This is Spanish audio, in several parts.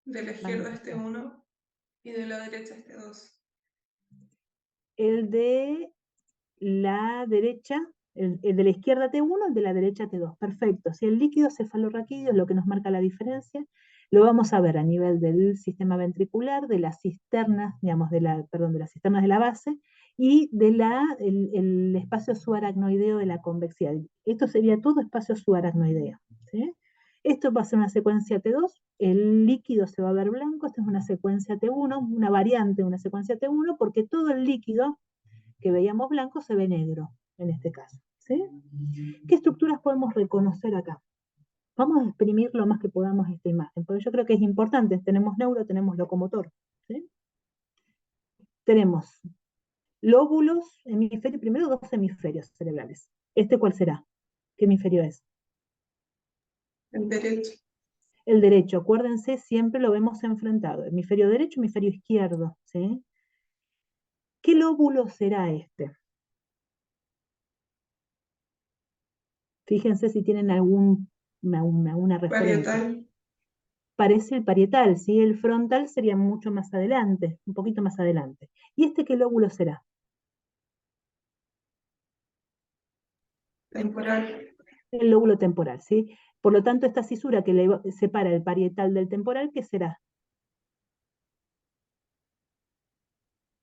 De la izquierda este 1 y de la derecha este 2. El de la derecha, el de la izquierda T1, el de la derecha T2. Perfecto. Si el líquido cefalorraquídeo es lo que nos marca la diferencia, lo vamos a ver a nivel del sistema ventricular, de las cisternas, digamos, de las cisternas de la base, y el espacio subaracnoideo de la convexidad. Esto sería todo espacio subaracnoideo, ¿sí? Esto va a ser una secuencia T2, el líquido se va a ver blanco, esta es una secuencia T1, una variante de una secuencia T1, porque todo el líquido que veíamos blanco se ve negro, en este caso, ¿sí? ¿Qué estructuras podemos reconocer acá? Vamos a exprimir lo más que podamos esta imagen, porque yo creo que es importante, tenemos neuro, tenemos locomotor, ¿sí? Tenemos lóbulos, hemisferio, primero dos hemisferios cerebrales. ¿Este cuál será? ¿Qué hemisferio es? El derecho. El derecho, acuérdense, siempre lo vemos enfrentado, hemisferio derecho, hemisferio izquierdo, ¿sí? ¿Qué lóbulo será este? Fíjense si tienen alguna referencia. Parietal. Parece el parietal, ¿sí? El frontal sería mucho más adelante, un poquito más adelante. ¿Y este qué lóbulo será? Temporal. El lóbulo temporal, ¿sí? Por lo tanto, esta cisura que separa el parietal del temporal, ¿qué será?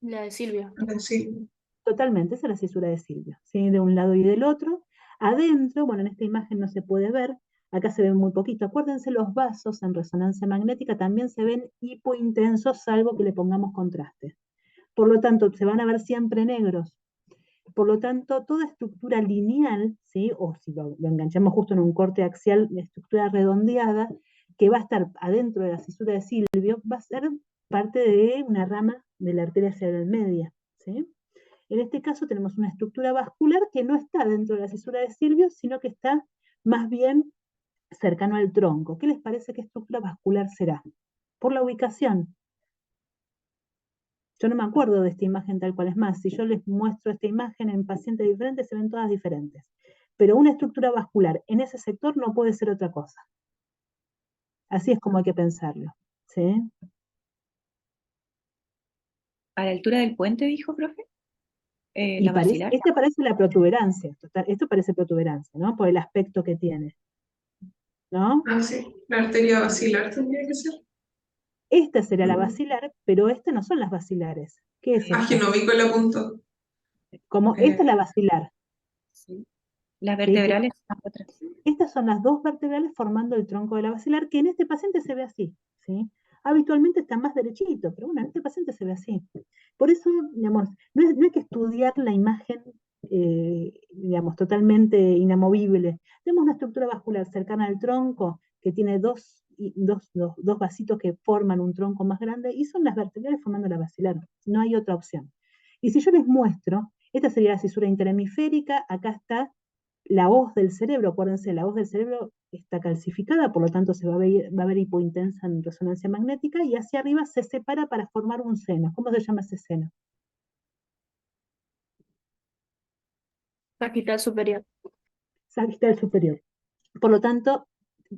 La de Silvia. Sí. Totalmente, esa es la cisura de Silvio, ¿sí? De un lado y del otro. Adentro, bueno, en esta imagen no se puede ver, acá se ve muy poquito. Acuérdense, los vasos en resonancia magnética también se ven hipointensos, salvo que le pongamos contraste. Por lo tanto, se van a ver siempre negros. Por lo tanto, toda estructura lineal, ¿sí? O si lo enganchamos justo en un corte axial, la estructura redondeada, que va a estar adentro de la cisura de Silvio, va a ser parte de una rama de la arteria cerebral media, ¿sí? En este caso tenemos una estructura vascular que no está dentro de la cisura de Silvio, sino que está más bien cercano al tronco. ¿Qué les parece que estructura vascular será? Por la ubicación. Yo no me acuerdo de esta imagen tal cual, es más, si yo les muestro esta imagen en pacientes diferentes, se ven todas diferentes. Pero una estructura vascular en ese sector no puede ser otra cosa. Así es como hay que pensarlo, ¿sí? ¿A la altura del puente, dijo, profe? Y ¿La basilar? este parece la protuberancia, esto parece protuberancia, ¿no? Por el aspecto que tiene, ¿no? Ah, sí. La arteria basilar tendría que ser. Esta será la basilar, pero estas no son las basilares. ¿Qué es Ah, que esta? no vi con la punta. Como esta es la basilar, Sí. Las ¿sí? Que vertebrales están atrás. estas son las dos vertebrales formando el tronco de la basilar, que en este paciente se ve así, ¿sí? Habitualmente está más derechito, pero bueno, en este paciente se ve así. Por eso, digamos, no hay que estudiar la imagen, digamos, totalmente inamovible. Tenemos una estructura vascular cercana al tronco que tiene dos vasitos que forman un tronco más grande y son las vertebrales formando la basilar. No hay otra opción. Y si yo les muestro, esta sería la cisura interhemisférica, acá está la hoz del cerebro, acuérdense, la hoz del cerebro está calcificada, por lo tanto va a ver hipointensa en resonancia magnética, y hacia arriba se separa para formar un seno. ¿Cómo se llama ese seno? Sagital superior. Sagital superior. Por lo tanto,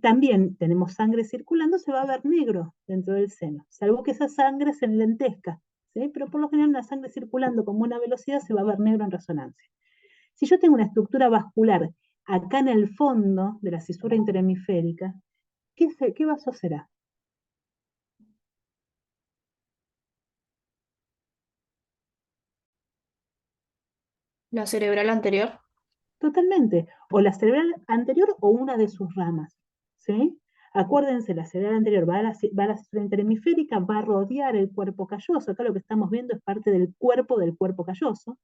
también tenemos sangre circulando, se va a ver negro dentro del seno, salvo que esa sangre se enlentezca, ¿sí? Pero por lo general la sangre circulando con buena velocidad se va a ver negro en resonancia. Si yo tengo una estructura vascular acá en el fondo de la cisura interhemisférica, ¿qué vaso será? La cerebral anterior. Totalmente, o la cerebral anterior o una de sus ramas, ¿sí? Acuérdense, la cerebral anterior va a la cisura interhemisférica, va a rodear el cuerpo calloso, acá lo que estamos viendo es parte del cuerpo calloso,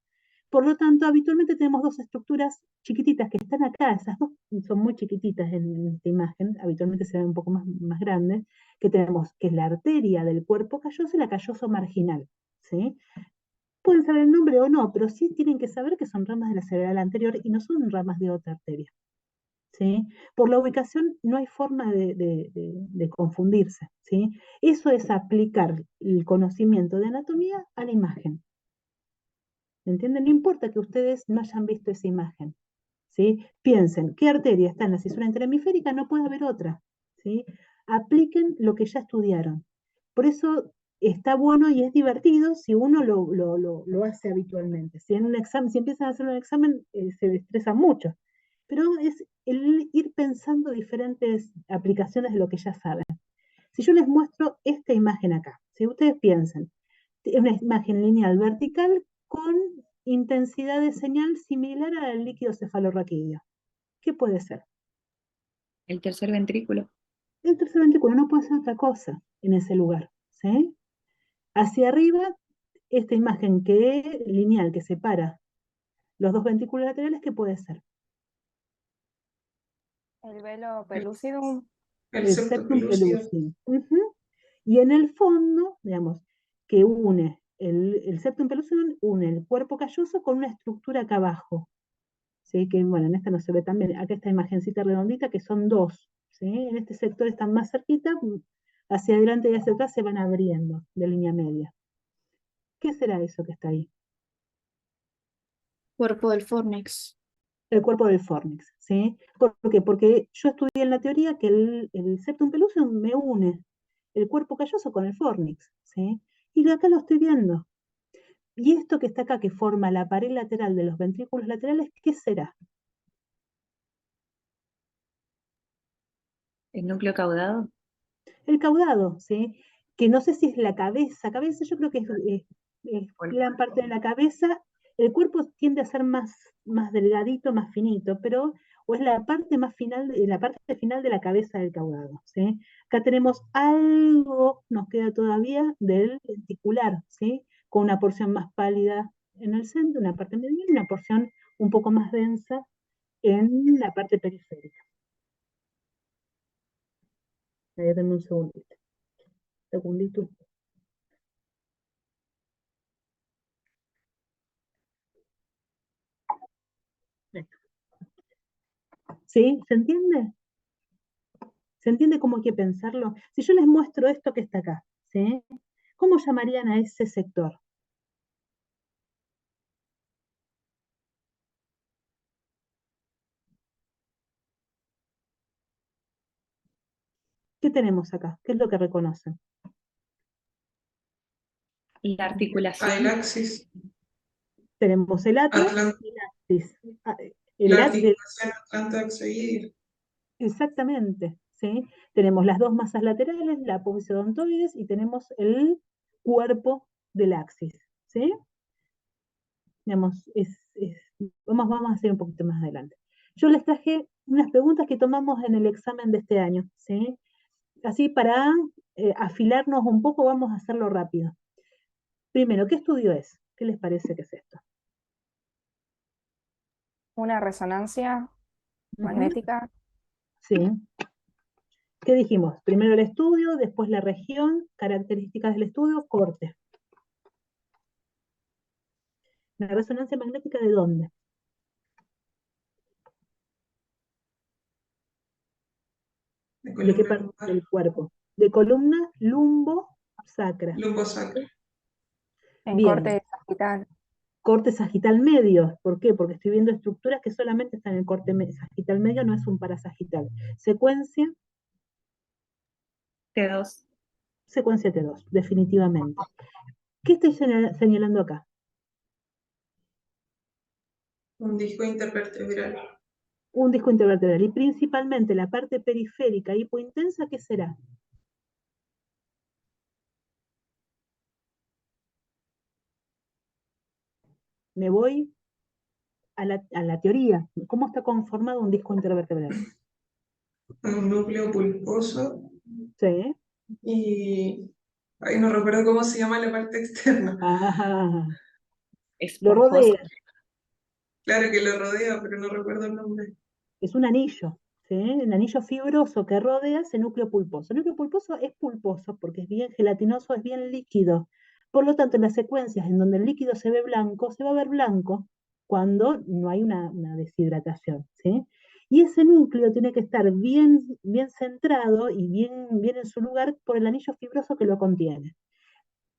por lo tanto, habitualmente tenemos dos estructuras chiquititas que están acá, esas dos son muy chiquititas en esta imagen, habitualmente se ven un poco más grandes, que tenemos, que es la arteria del cuerpo calloso y la calloso marginal, ¿sí? Pueden saber el nombre o no, pero sí tienen que saber que son ramas de la cerebral anterior y no son ramas de otra arteria, ¿sí? Por la ubicación no hay forma de confundirse, ¿sí? Eso es aplicar el conocimiento de anatomía a la imagen. ¿Me entienden? No importa que ustedes no hayan visto esa imagen, ¿sí? Piensen, ¿qué arteria está en la cisura interhemisférica? No puede haber otra, ¿sí? Apliquen lo que ya estudiaron, Por eso está bueno y es divertido si uno lo hace habitualmente. Si en un examen, si empiezan a hacer un examen, se estresan mucho. Pero es el ir pensando diferentes aplicaciones de lo que ya saben. Si yo les muestro esta imagen acá, si ustedes piensan, es una imagen lineal vertical con intensidad de señal similar al líquido cefalorraquídeo. ¿Qué puede ser? El tercer ventrículo. El tercer ventrículo no puede ser otra cosa en ese lugar, ¿sí? Hacia arriba, esta imagen lineal que separa los dos ventrículos laterales, ¿qué puede ser? El velo pelúcido. El El septum septum pelúcido. pellucidum. Y en el fondo, digamos, que une el septum pellucidum une el cuerpo calloso con una estructura acá abajo. ¿Sí? Que bueno, en esta no se ve tan bien. Acá esta imagencita redondita que son dos. ¿Sí? En este sector están más cerquita, hacia adelante y hacia atrás se van abriendo de línea media. ¿Qué será eso que está ahí? Cuerpo del fornix. El cuerpo del fornix, ¿sí? ¿Por qué? Porque yo estudié en la teoría que el septum pellucidum me une el cuerpo calloso con el fornix, ¿sí? Y acá lo estoy viendo. Y esto que está acá, que forma la pared lateral de los ventrículos laterales, ¿qué será? El núcleo caudado. El caudado, ¿sí? Que no sé si es la cabeza, yo creo que es O el gran cuerpo. parte de la cabeza. El cuerpo tiende a ser más delgadito, más finito, pero o es la parte más final, la parte final de la cabeza del caudado, ¿sí? Acá tenemos algo, nos queda todavía del lenticular, ¿sí? Con una porción más pálida en el centro, una parte medial y una porción un poco más densa en la parte periférica. Ahí denme un segundito. Segundito. ¿Sí? ¿Se entiende? ¿Se entiende cómo hay que pensarlo? Si yo les muestro esto que está acá, ¿sí? ¿Cómo llamarían a ese sector? ¿Qué tenemos acá? ¿Qué es lo que reconocen? La Ah, el articulación. axis. Tenemos el atlas Atlántico. y el axis. La articulación atlántico-axoidea. Exactamente, ¿sí? Tenemos las dos masas laterales, la apófisis odontoides, y tenemos el cuerpo del axis, ¿sí? Digamos, vamos a hacer un poquito más adelante. Yo les traje unas preguntas que tomamos en el examen de este año, ¿sí? Así para afilarnos un poco, vamos a hacerlo rápido. Primero, ¿qué estudio es? ¿Qué les parece que es esto? Una resonancia Ujú, magnética. sí. ¿Qué dijimos? Primero el estudio, después la región, características del estudio, corte. ¿La resonancia magnética de dónde? De ¿De qué columna parte lumbar. del cuerpo? De columna lumbo-sacra. Lumbosacra. En Bien, corte sagital. corte sagital medio. ¿Por qué? Porque estoy viendo estructuras que solamente están en el corte sagital medio, no es un parasagital. Secuencia, T2. secuencia T2, definitivamente. ¿Qué estoy señalando acá? Un disco intervertebral. Un disco intervertebral. Y principalmente la parte periférica hipointensa, ¿qué será? Me voy a la teoría. ¿Cómo está conformado un disco intervertebral? Un núcleo pulposo. ¿Sí? Y. Ay, no recuerdo cómo se llama la parte externa. Ah, lo Esponjoso. rodea. Claro que lo rodea, pero no recuerdo el nombre. Es un anillo. ¿Sí? El anillo fibroso que rodea ese núcleo pulposo. El núcleo pulposo es pulposo porque es bien gelatinoso, es bien líquido. Por lo tanto, en las secuencias en donde el líquido se ve blanco, se va a ver blanco cuando no hay una deshidratación. ¿Sí? Y ese núcleo tiene que estar bien, bien centrado y bien en su lugar por el anillo fibroso que lo contiene.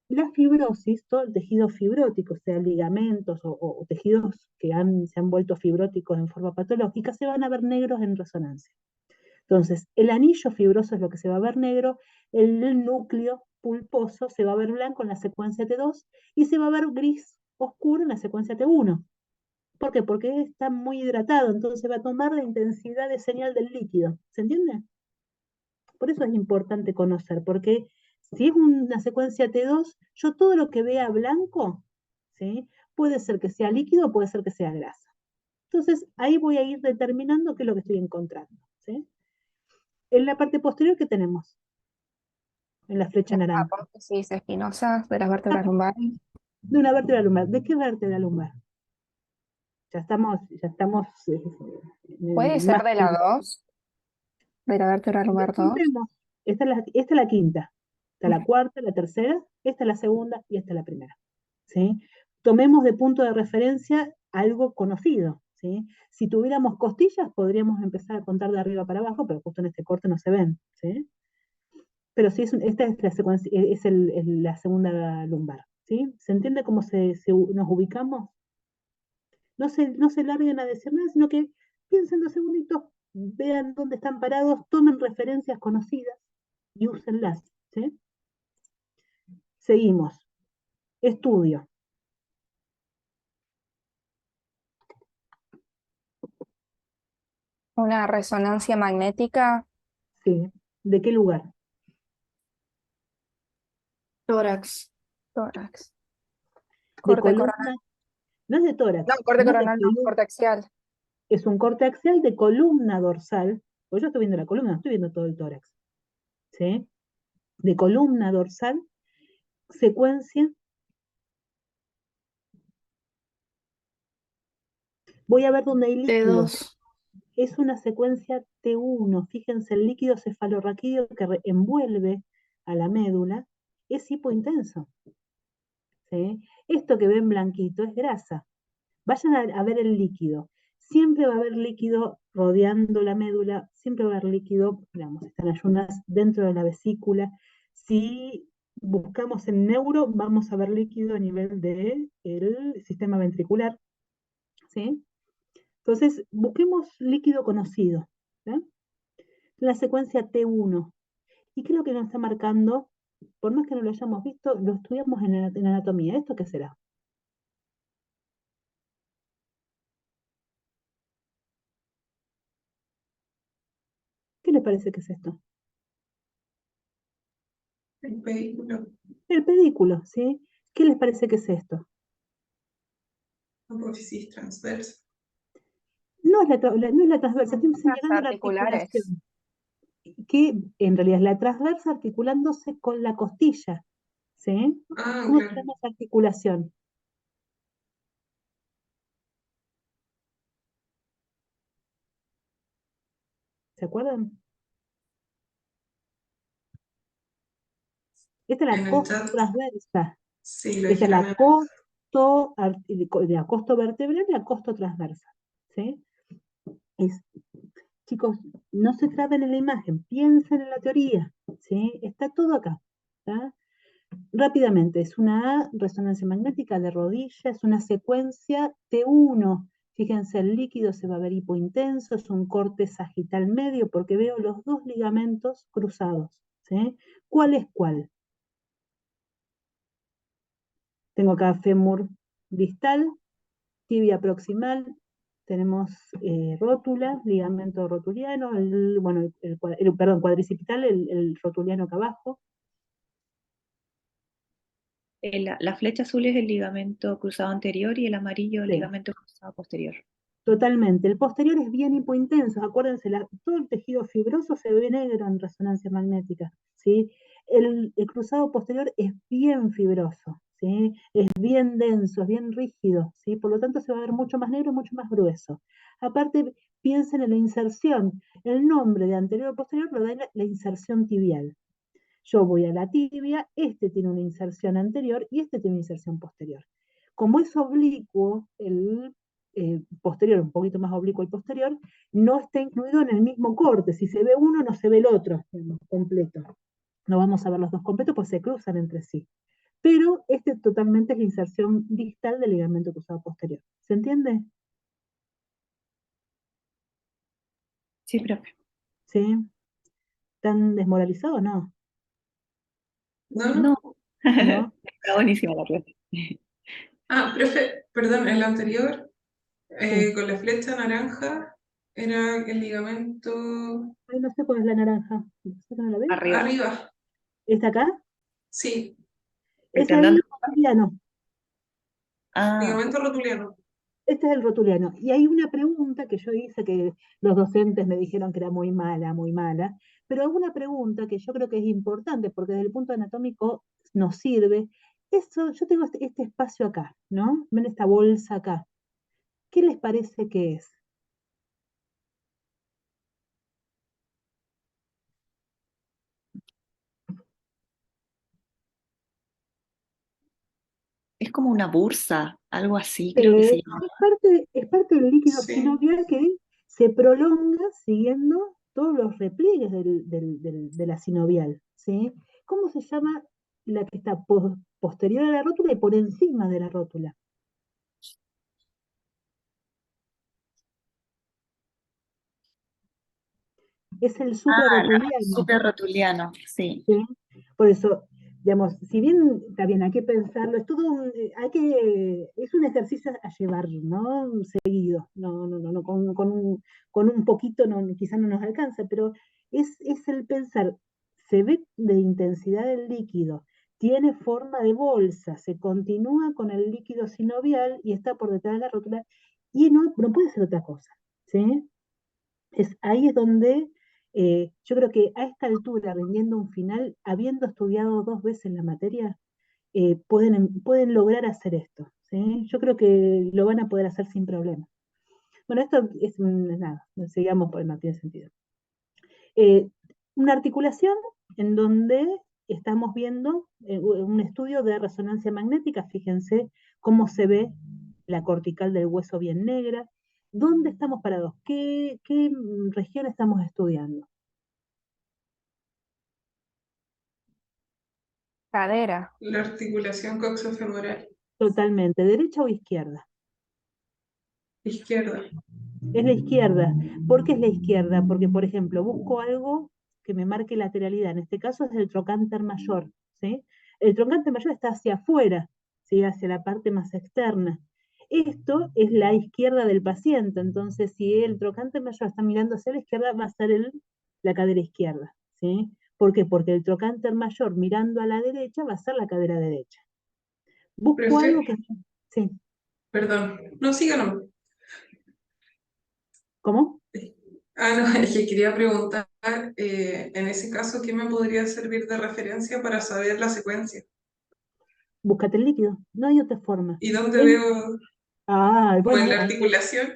La fibrosis, todo el tejido fibrótico, sea ligamentos o tejidos que se han vuelto fibróticos en forma patológica, se van a ver negros en resonancia. Entonces, el anillo fibroso es lo que se va a ver negro, el núcleo pulposo se va a ver blanco en la secuencia T2 y se va a ver gris oscuro en la secuencia T1. ¿Por qué? Porque está muy hidratado, entonces va a tomar la intensidad de señal del líquido. ¿Se entiende? Por eso es importante conocer, porque si es una secuencia T2, yo todo lo que vea blanco, ¿sí? Puede ser que sea líquido, puede ser que sea grasa. Entonces, ahí voy a ir determinando qué es lo que estoy encontrando, ¿sí? En la parte posterior, ¿qué tenemos? En la flecha Las naranja. apófisis espinosas de las vértebras lumbares. De una vértebra lumbar. ¿De qué vértebra lumbar? Ya estamos ¿Puede ser más. de la 2? ¿De la vértebra lumbar 2? Contemos. Esta es la quinta. Esta es la cuarta, la tercera, esta es la segunda y esta es la primera. ¿Sí? Tomemos de punto de referencia algo conocido. ¿Sí? Si tuviéramos costillas, podríamos empezar a contar de arriba para abajo, pero justo en este corte no se ven. ¿Sí? Pero sí, esta es la secuencia, es la segunda lumbar. ¿Sí? ¿Se entiende cómo nos ubicamos? No se larguen a decir nada, sino que piensen 2 segunditos, vean dónde están parados, tomen referencias conocidas y úsenlas. ¿Sí? Seguimos. Estudio. Una resonancia magnética. ¿Sí? ¿De qué lugar? Tórax. Tórax. De Corte coronal. columna, no es de No, tórax, corte no de coronal, no, columna, corte axial. es un corte axial de columna dorsal, pues yo estoy viendo la columna, no estoy viendo todo el tórax. ¿Sí? De columna dorsal, secuencia. Voy a ver dónde hay líquido. T2. Es una secuencia T1. Fíjense, el líquido cefalorraquídeo que envuelve a la médula es hipointenso. ¿Sí? Esto que ven blanquito es grasa. Vayan a ver el líquido. Siempre va a haber líquido rodeando la médula, siempre va a haber líquido, digamos, están ayunas dentro de la vesícula. Si buscamos en neuro, vamos a ver líquido a nivel del sistema ventricular. ¿Sí? Entonces, busquemos líquido conocido. ¿Sí? La secuencia T1. ¿Y qué es lo que nos está marcando? Por más que no lo hayamos visto, lo estudiamos en anatomía. ¿Esto qué será? ¿Qué les parece que es esto? El vehículo, El pedículo, ¿sí? ¿Qué les parece que es esto? apófisis transversa. No es la transversa, estoy Las señalando la articulares. articulación, que en realidad es la transversa articulándose con la costilla, ¿sí? Ah, ¿Cómo se claro. llama esa articulación? ¿Se acuerdan? Esta es la En el chat, costotransversa. sí, lo Esta es dijeron la en costo vertebral y la costotransversa, ¿sí? Es, chicos, no se traben en la imagen, piensen en la teoría, ¿sí? Está todo acá, ¿tá? Rápidamente, es una resonancia magnética de rodilla, es una secuencia T1. Fíjense, el líquido se va a ver hipointenso, es un corte sagital medio porque veo los dos ligamentos cruzados. ¿Sí? ¿Cuál es cuál? Tengo acá fémur distal, tibia proximal, tenemos rótula, ligamento rotuliano, bueno, perdón, cuadricipital, el rotuliano acá abajo. La flecha azul es el ligamento cruzado anterior y el amarillo el Sí. ligamento cruzado posterior. Totalmente. El posterior es bien hipointenso. Acuérdense, todo el tejido fibroso se ve negro en resonancia magnética. ¿Sí? El cruzado posterior es bien fibroso. ¿Sí? Es bien denso, es bien rígido. ¿Sí? Por lo tanto, se va a ver mucho más negro, mucho más grueso. Aparte, piensen en la inserción. El nombre de anterior o posterior lo da la inserción tibial. Yo voy a la tibia, este tiene una inserción anterior y este tiene una inserción posterior. Como es oblicuo, el posterior, un poquito más oblicuo el posterior, no está incluido en el mismo corte. Si se ve uno, no se ve el otro, digamos, completo. No vamos a ver los dos completos, pues se cruzan entre sí. Pero este totalmente es la inserción distal del ligamento cruzado posterior. ¿Se entiende? Sí, profe. ¿Sí? ¿Están desmoralizados? No. No, no. No. ¿no? Está buenísima la clase. Ah, profe, perdón, el anterior, Sí. con la flecha naranja, era el ligamento Ay, no sé cuál es la naranja. ¿No sé que no la ves? Arriba. arriba. ¿Esta acá? Sí, El Es ahí tendón. el rotuliano. Ah, ligamento rotuliano. Este es el rotuliano. Y hay una pregunta que yo hice que los docentes me dijeron que era muy mala, pero alguna pregunta que yo creo que es importante porque desde el punto anatómico nos sirve. Eso, yo tengo este espacio acá, ¿no? Ven esta bolsa acá. ¿Qué les parece que es? es como una bursa, algo así creo que se llama. Es parte del líquido Sí, sinovial que se prolonga siguiendo todos los repliegues de la sinovial, ¿sí? ¿Cómo se llama la que está posterior a la rótula y por encima de la rótula? Es el Ah, suprarrotuliano, súper rotuliano, sí. ¿sí? Por eso, digamos, si bien está bien, hay que pensarlo, es todo es un ejercicio a llevar, ¿no? Seguido, no, con un poquito quizás no nos alcanza, pero es el pensar, se ve de intensidad del líquido, tiene forma de bolsa, se continúa con el líquido sinovial y está por detrás de la rótula, y no puede ser otra cosa, ¿sí? Ahí es donde yo creo que a esta altura, rindiendo un final, habiendo estudiado 2 veces la materia, pueden lograr hacer esto, ¿sí? Yo creo que lo van a poder hacer sin problema. Bueno, esto es nada, sigamos porque no tiene sentido. Eh, una articulación en donde estamos viendo un estudio de resonancia magnética, fíjense cómo se ve la cortical del hueso bien negra. ¿Dónde estamos parados? ¿Qué región estamos estudiando? Cadera. la articulación coxofemoral. Totalmente, ¿derecha o izquierda? Izquierda. Es la izquierda. ¿Por qué es la izquierda? Porque, por ejemplo, busco algo que me marque lateralidad. En este caso es el trocánter mayor, ¿sí? El trocánter mayor está hacia afuera, ¿sí? Hacia la parte más externa. Esto es la izquierda del paciente. Entonces, si el trocánter mayor está mirando hacia la izquierda, va a ser la cadera izquierda, ¿sí? ¿Por qué? Porque el trocánter mayor mirando a la derecha va a ser la cadera derecha. Busco Profe, algo que... Sí, perdón, no, síganos. ¿cómo? Ah, no, es que quería preguntar, en ese caso, ¿qué me podría servir de referencia para saber la secuencia? Búscate el líquido. No hay otra forma. ¿Y dónde En, veo, ah, como bueno, en la articulación?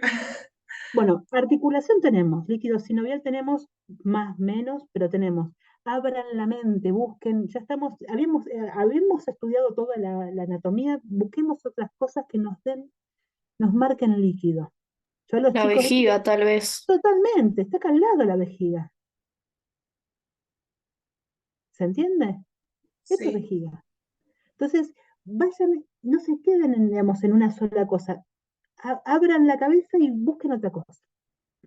bueno, articulación tenemos, líquido sinovial tenemos más, menos, pero tenemos. Abran la mente, busquen, ya estamos, habíamos estudiado toda la anatomía, busquemos otras cosas que nos marquen el líquido. Yo a los La chicos, vejiga, tal vez. totalmente, está acá al lado la vejiga. ¿Se entiende? Esto es Sí, vejiga. Entonces, vayan, no se queden digamos, en una sola cosa. Abran la cabeza y busquen otra cosa.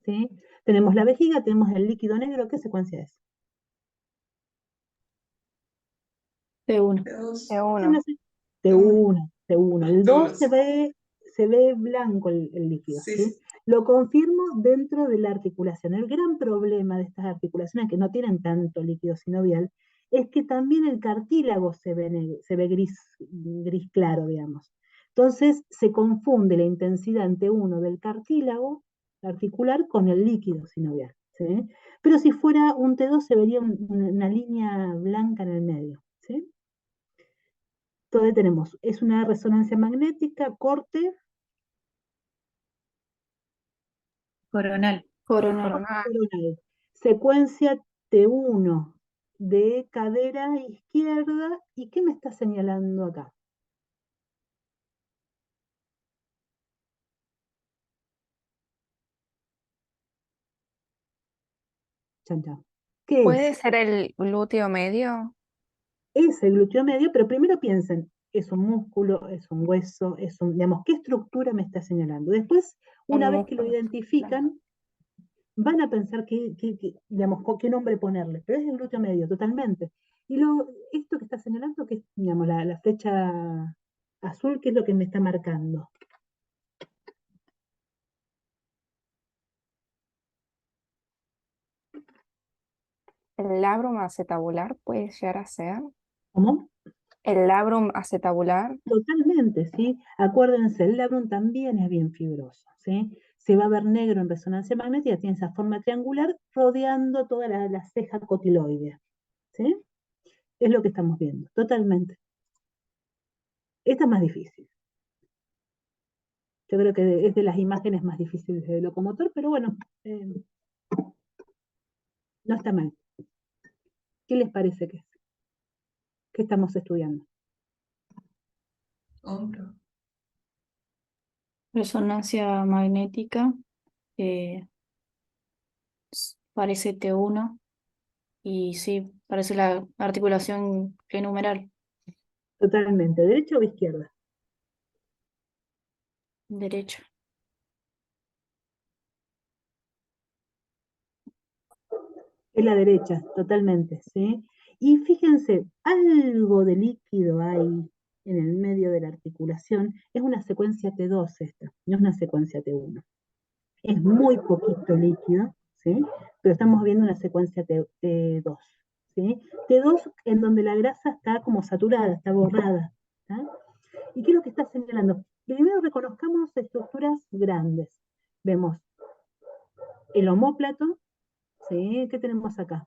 ¿Sí? Tenemos la vejiga, tenemos el líquido negro, ¿qué secuencia es? De uno. de De dos, Es una uno. de de uno, uno, de uno. El de 2 uno, se ve blanco el líquido, sí, ¿sí? sí. Lo confirmo dentro de la articulación. El gran problema de estas articulaciones que no tienen tanto líquido sinovial es que también el cartílago se ve gris claro, digamos. Entonces se confunde la intensidad en T1 del cartílago articular con el líquido sinovial, ¿sí? Pero si fuera un T2 se vería una línea blanca en el medio, ¿sí? Entonces tenemos, es una resonancia magnética, corte Coronal. Coronal. Coronal. coronal, secuencia T1 de cadera izquierda. ¿Y qué me está señalando acá? Chan, chan. ¿Qué ¿Puede es? ser el glúteo medio? Es el glúteo medio, pero primero piensen, ¿es un músculo, es un hueso, digamos, qué estructura me está señalando? Después, Un una vez que lo músculo. identifican, van a pensar digamos, qué nombre ponerle, pero es el glúteo medio, totalmente. Y esto que está señalando, que es, digamos, la flecha azul, ¿qué es lo que me está marcando? El labrum acetabular puede llegar a ser. ¿Cómo? El labrum acetabular. Totalmente, ¿sí? Acuérdense, el labrum también es bien fibroso, ¿sí? Se va a ver negro en resonancia magnética, tiene esa forma triangular rodeando toda la ceja cotiloidea, ¿sí? Es lo que estamos viendo, totalmente. Esta es más difícil. Yo creo que es de las imágenes más difíciles de locomotor, pero bueno, no está mal. ¿Qué les parece que es? ¿Qué estamos estudiando? Hombro. Resonancia magnética. Parece T1. Y sí, parece la articulación numeral. Totalmente, ¿derecha o izquierda? Derecho. Es la derecha, totalmente, ¿sí? Y fíjense, algo de líquido hay en el medio de la articulación. Es una secuencia T2 esta, no es una secuencia T1. Es muy poquito líquido, ¿sí? Pero estamos viendo una secuencia T2, ¿sí? T2 en donde la grasa está como saturada, está borrada, ¿tá? ¿Y qué es lo que está señalando? Primero reconozcamos estructuras grandes. Vemos el omóplato, ¿sí? ¿Qué tenemos acá?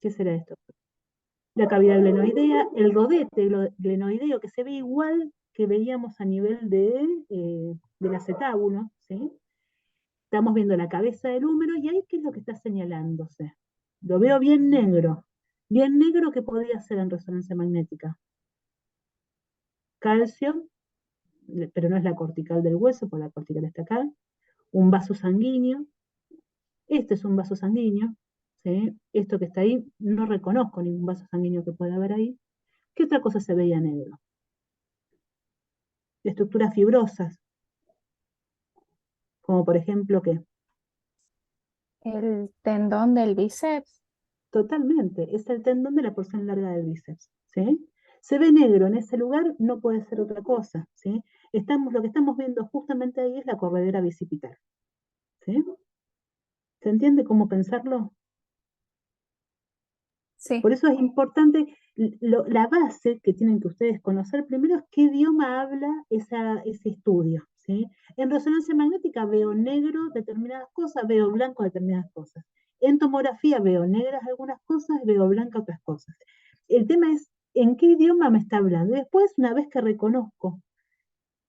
¿Qué será esto? La cavidad glenoidea, el rodete glenoideo que se ve igual que veíamos a nivel del acetábulo, ¿sí? Estamos viendo la cabeza del húmero y ahí qué es lo que está señalándose. Lo veo bien negro que podría ser en resonancia magnética. Calcio, pero no es la cortical del hueso, porque la cortical está acá. Un vaso sanguíneo, este es un vaso sanguíneo, ¿sí? Esto que está ahí, no reconozco ningún vaso sanguíneo que pueda haber ahí. ¿Qué otra cosa se veía negro? De estructuras fibrosas, como por ejemplo que El tendón del bíceps. totalmente, es el tendón de la porción larga del bíceps, ¿sí? Se ve negro en ese lugar, no puede ser otra cosa, ¿sí? Lo que estamos viendo justamente ahí es la corredera bicipital, ¿sí? ¿Se entiende cómo pensarlo? Sí. Por eso es importante, la base que tienen que ustedes conocer primero es qué idioma habla ese estudio, ¿sí? En resonancia magnética veo negro determinadas cosas, veo blanco determinadas cosas. En tomografía veo negras algunas cosas, veo blancas otras cosas. El tema es en qué idioma me está hablando. Y después, una vez que reconozco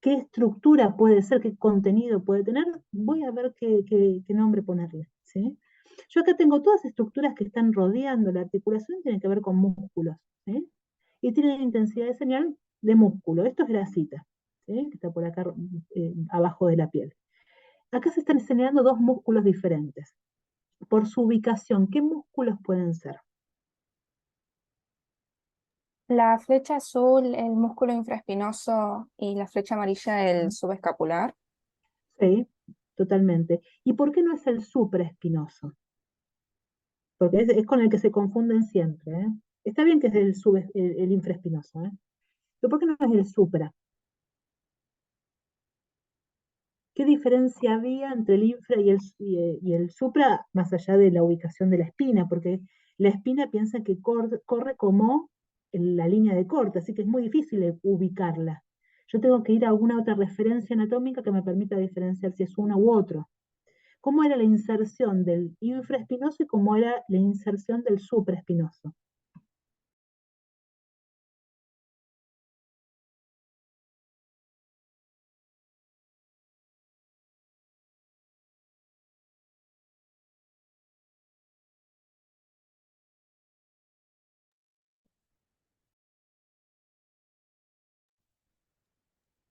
qué estructura puede ser, qué contenido puede tener, voy a ver qué nombre ponerle, ¿sí? Yo acá tengo todas estructuras que están rodeando la articulación, tienen que ver con músculos, ¿sí? Y tienen intensidad de señal de músculo. Esto es grasita, ¿sí? Que está por acá abajo de la piel. Acá se están señalando dos músculos diferentes. Por su ubicación, ¿qué músculos pueden ser? La flecha azul, el músculo infraespinoso y la flecha amarilla, el subescapular. Sí, totalmente. ¿Y por qué no es el supraespinoso? Porque es con el que se confunden siempre, ¿eh? Está bien que es el infraespinoso, ¿eh? Pero ¿por qué no es el supra? ¿Qué diferencia había entre el infra y el supra, más allá de la ubicación de la espina? Porque la espina piensa que corre como en la línea de corte, así que es muy difícil ubicarla. Yo tengo que ir a alguna otra referencia anatómica que me permita diferenciar si es uno u otro. ¿Cómo era la inserción del infraespinoso y cómo era la inserción del supraespinoso?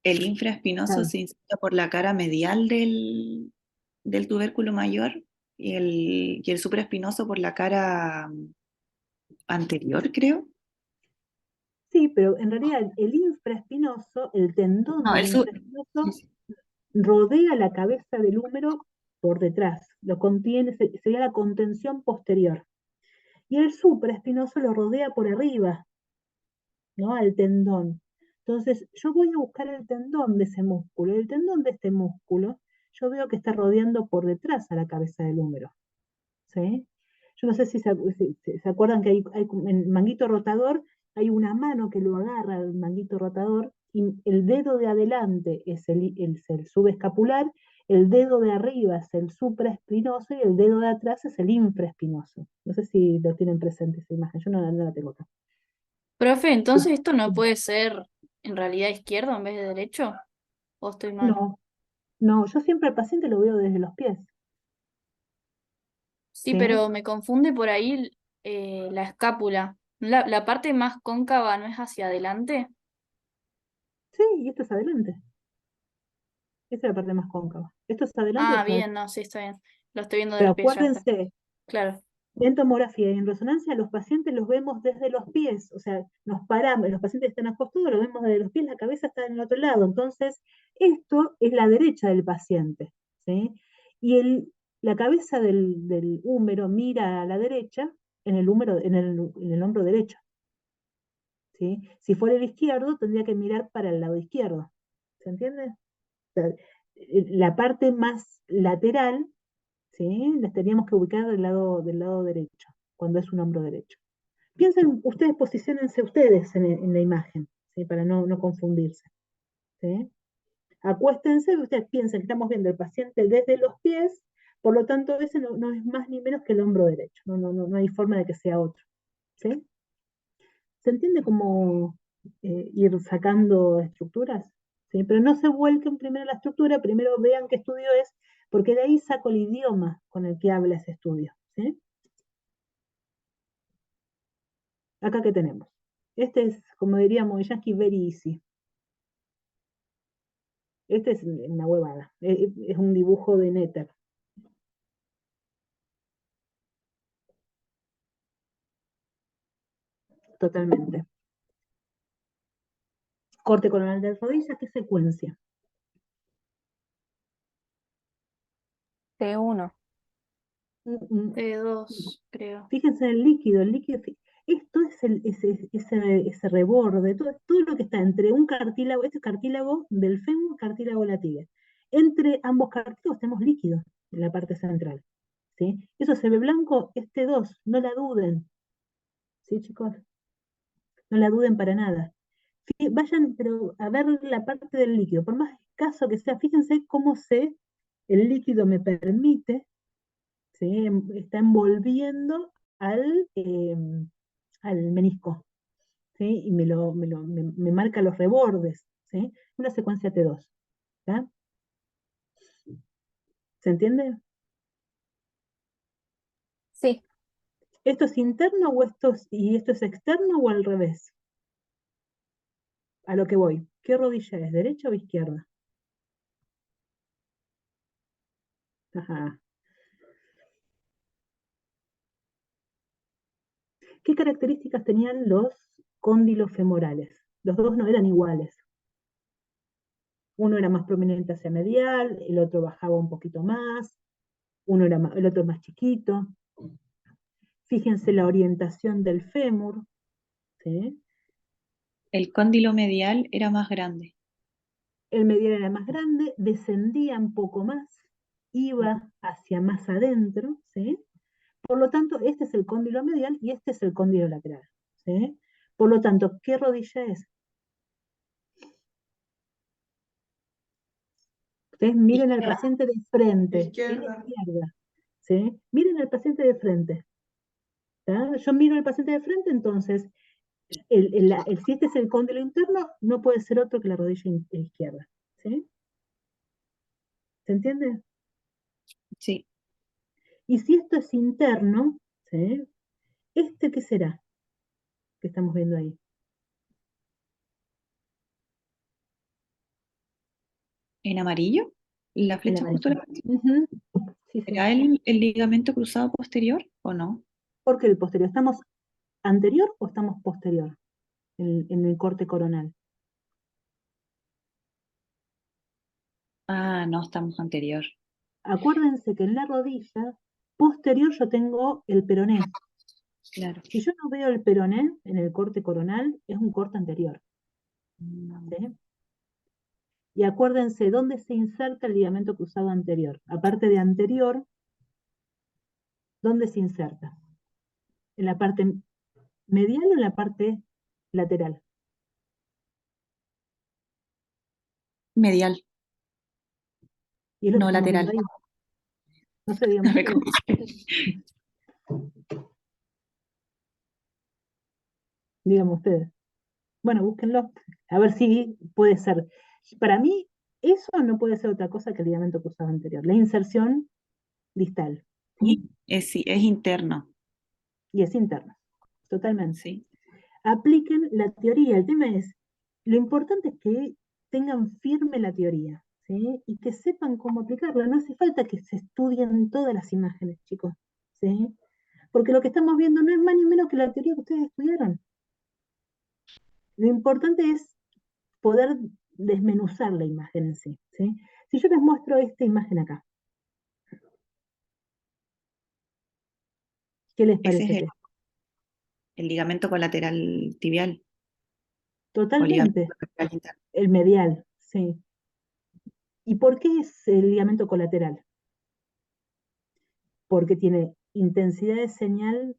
El infraespinoso se inserta por la cara medial del tubérculo mayor y el supraespinoso por la cara anterior, creo. Sí, pero en realidad el infraespinoso, el tendón No, del el su- infraespinoso rodea la cabeza del húmero por detrás, lo contiene, sería la contención posterior. Y el supraespinoso lo rodea por arriba, ¿no? Al tendón. Entonces, yo voy a buscar el tendón de ese músculo. El tendón de este músculo, yo veo que está rodeando por detrás a la cabeza del húmero, ¿sí? Yo no sé si se acuerdan que en el manguito rotador hay una mano que lo agarra al manguito rotador y el dedo de adelante es el subescapular, el dedo de arriba es el supraespinoso y el dedo de atrás es el infraespinoso. No sé si lo tienen presente esa imagen, yo no la tengo acá. Profe, entonces esto no puede ser en realidad izquierdo en vez de derecho, ¿o estoy mal? No, no, yo siempre al paciente lo veo desde los pies, Sí, ¿sí? pero me confunde por ahí la escápula. La parte más cóncava no es hacia adelante. Sí, y esto es adelante. Esa es la parte más cóncava. Esto es adelante y Ah, esto es bien, adelante. no, sí, está bien. Lo estoy viendo de Pero los pies, ya está. acuérdense, Claro. en tomografía y en resonancia, los pacientes los vemos desde los pies, o sea, nos paramos, los pacientes están acostados, los vemos desde los pies, la cabeza está en el otro lado. Entonces, esto es la derecha del paciente, ¿sí? Y la cabeza del húmero mira a la derecha en el húmero, en el hombro derecho, ¿sí? Si fuera el izquierdo, tendría que mirar para el lado izquierdo. ¿Se entiende? O sea, la parte más lateral, ¿sí? Las teníamos que ubicar del lado derecho, cuando es un hombro derecho. Piensen ustedes, posiciónense ustedes en la imagen, ¿sí? Para no confundirse, ¿sí? Acuéstense y ustedes piensen que estamos viendo el paciente desde los pies, por lo tanto ese no es más ni menos que el hombro derecho, no hay forma de que sea otro, ¿sí? ¿Se entiende cómo ir sacando estructuras? ¿Sí? Pero no se vuelquen primero a la estructura, primero vean qué estudio es, porque de ahí saco el idioma con el que habla ese estudio, ¿sí? Acá que tenemos. Este es, como diríamos, Yankee very easy. Este es una huevada. Es un dibujo de Netter. Totalmente. Corte coronal de rodilla, ¿qué secuencia? T1. Mm, mm. T2, creo. Fíjense en el líquido, esto es ese reborde, todo lo que está entre un cartílago, este es cartílago del fémur, cartílago de la tibia. Entre ambos cartílagos tenemos líquido en la parte central, ¿sí? Eso se ve blanco, este 2, no la duden, ¿sí, chicos? No la duden para nada. Vayan pero a ver la parte del líquido, por más escaso que sea, fíjense cómo el líquido me permite, ¿sí? Está envolviendo al menisco, ¿sí? Y me marca los rebordes, ¿sí? Una secuencia T2, ¿tá? ¿Se entiende? Sí, ¿Esto es interno y esto es externo o al revés? A lo que voy. ¿Qué rodilla es? ¿Derecha o izquierda? Ajá. ¿Qué características tenían los cóndilos femorales? Los dos no eran iguales. Uno era más prominente hacia medial, el otro bajaba un poquito más, el otro más chiquito. Fíjense la orientación del fémur, ¿sí? El cóndilo medial era más grande. El medial era más grande, descendía un poco más, iba hacia más adentro, ¿sí? Por lo tanto, este es el cóndilo medial y este es el cóndilo lateral, ¿sí? Por lo tanto, ¿qué rodilla es? Ustedes miren al Izquierda. paciente de frente, es la Izquierda. izquierda, ¿sí? Miren al paciente de frente, ¿tá? Yo miro al paciente de frente, entonces, si este es el cóndilo interno, no puede ser otro que la rodilla izquierda, ¿sí? ¿Se entiende? Sí, Y si esto es interno, ¿sí? ¿Este qué será que estamos viendo ahí? en amarillo. La El flecha justo amarillo. Ujú. Sí, sí. ¿será el ligamento cruzado posterior o no? ¿Por qué el posterior? ¿Estamos anterior o estamos posterior en el corte coronal? Ah, no, estamos anterior. Acuérdense que en la rodilla posterior yo tengo el peroné. Claro. Si yo no veo el peroné en el corte coronal, es un corte anterior. Mm. ¿Sí? Y acuérdense dónde se inserta el ligamento cruzado anterior. Aparte de anterior, ¿dónde se inserta? ¿En la parte medial o en la parte lateral? Medial, Y es lo que no estamos viendo lateral. ahí. No sé, díganme No me ustedes. confundí. Díganme ustedes. Bueno, búsquenlo. A ver si puede ser. Para mí, eso no puede ser otra cosa que el ligamento cruzado anterior. La inserción distal. ¿Sí? Sí, es interno, Y es interna. Totalmente. sí. Apliquen la teoría. El tema es, lo importante es que tengan firme la teoría, ¿sí? Y que sepan cómo aplicarla. No hace falta que se estudien todas las imágenes, chicos, ¿sí? Porque lo que estamos viendo no es más ni menos que la teoría que ustedes estudiaron. Lo importante es poder desmenuzar la imagen en sí, ¿sí? Si yo les muestro esta imagen acá, ¿qué les Ese es parece que es? el ligamento colateral tibial o ligamento Totalmente colateral interno. el medial, ¿sí? ¿Y por qué es el ligamento colateral? Porque tiene intensidad de señal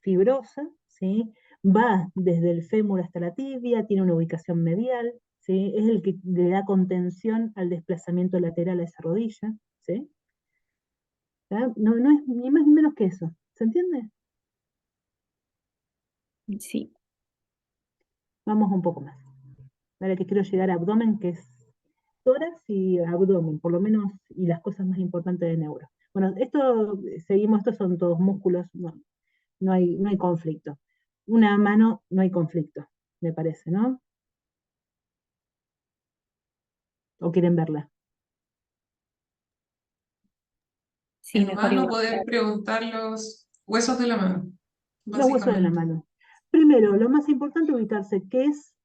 fibrosa, ¿sí? Va desde el fémur hasta la tibia, tiene una ubicación medial, ¿sí? Es el que le da contención al desplazamiento lateral a esa rodilla, ¿sí? ¿Tá? No, no es ni más ni menos que eso, ¿se entiende? Sí, Vamos un poco más. Ahora que quiero llegar a abdomen, que es tórax y abdomen, por lo menos, y las cosas más importantes de neuro. Bueno, esto, seguimos, estos son todos músculos, no hay conflicto. Una mano, no hay conflicto, me parece, ¿no? ¿O quieren verla? sí, En mejor mano igual. poder preguntar los huesos de la mano, Los huesos de la básicamente. mano. Primero, lo más importante, ubicarse qué es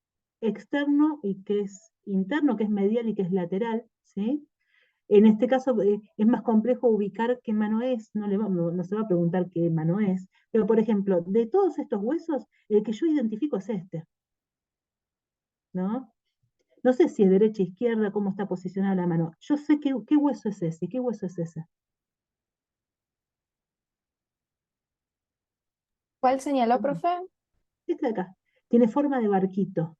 externo y qué es interno, qué es medial y qué es lateral, ¿sí? En este caso es más complejo ubicar qué mano es, no se va a preguntar qué mano es, pero por ejemplo, de todos estos huesos, el que yo identifico es este, ¿no? No sé si es derecha, izquierda, cómo está posicionada la mano. Yo sé qué hueso es ese, qué hueso es ese. ¿Cuál señaló, profe? Este de acá. Tiene forma de barquito.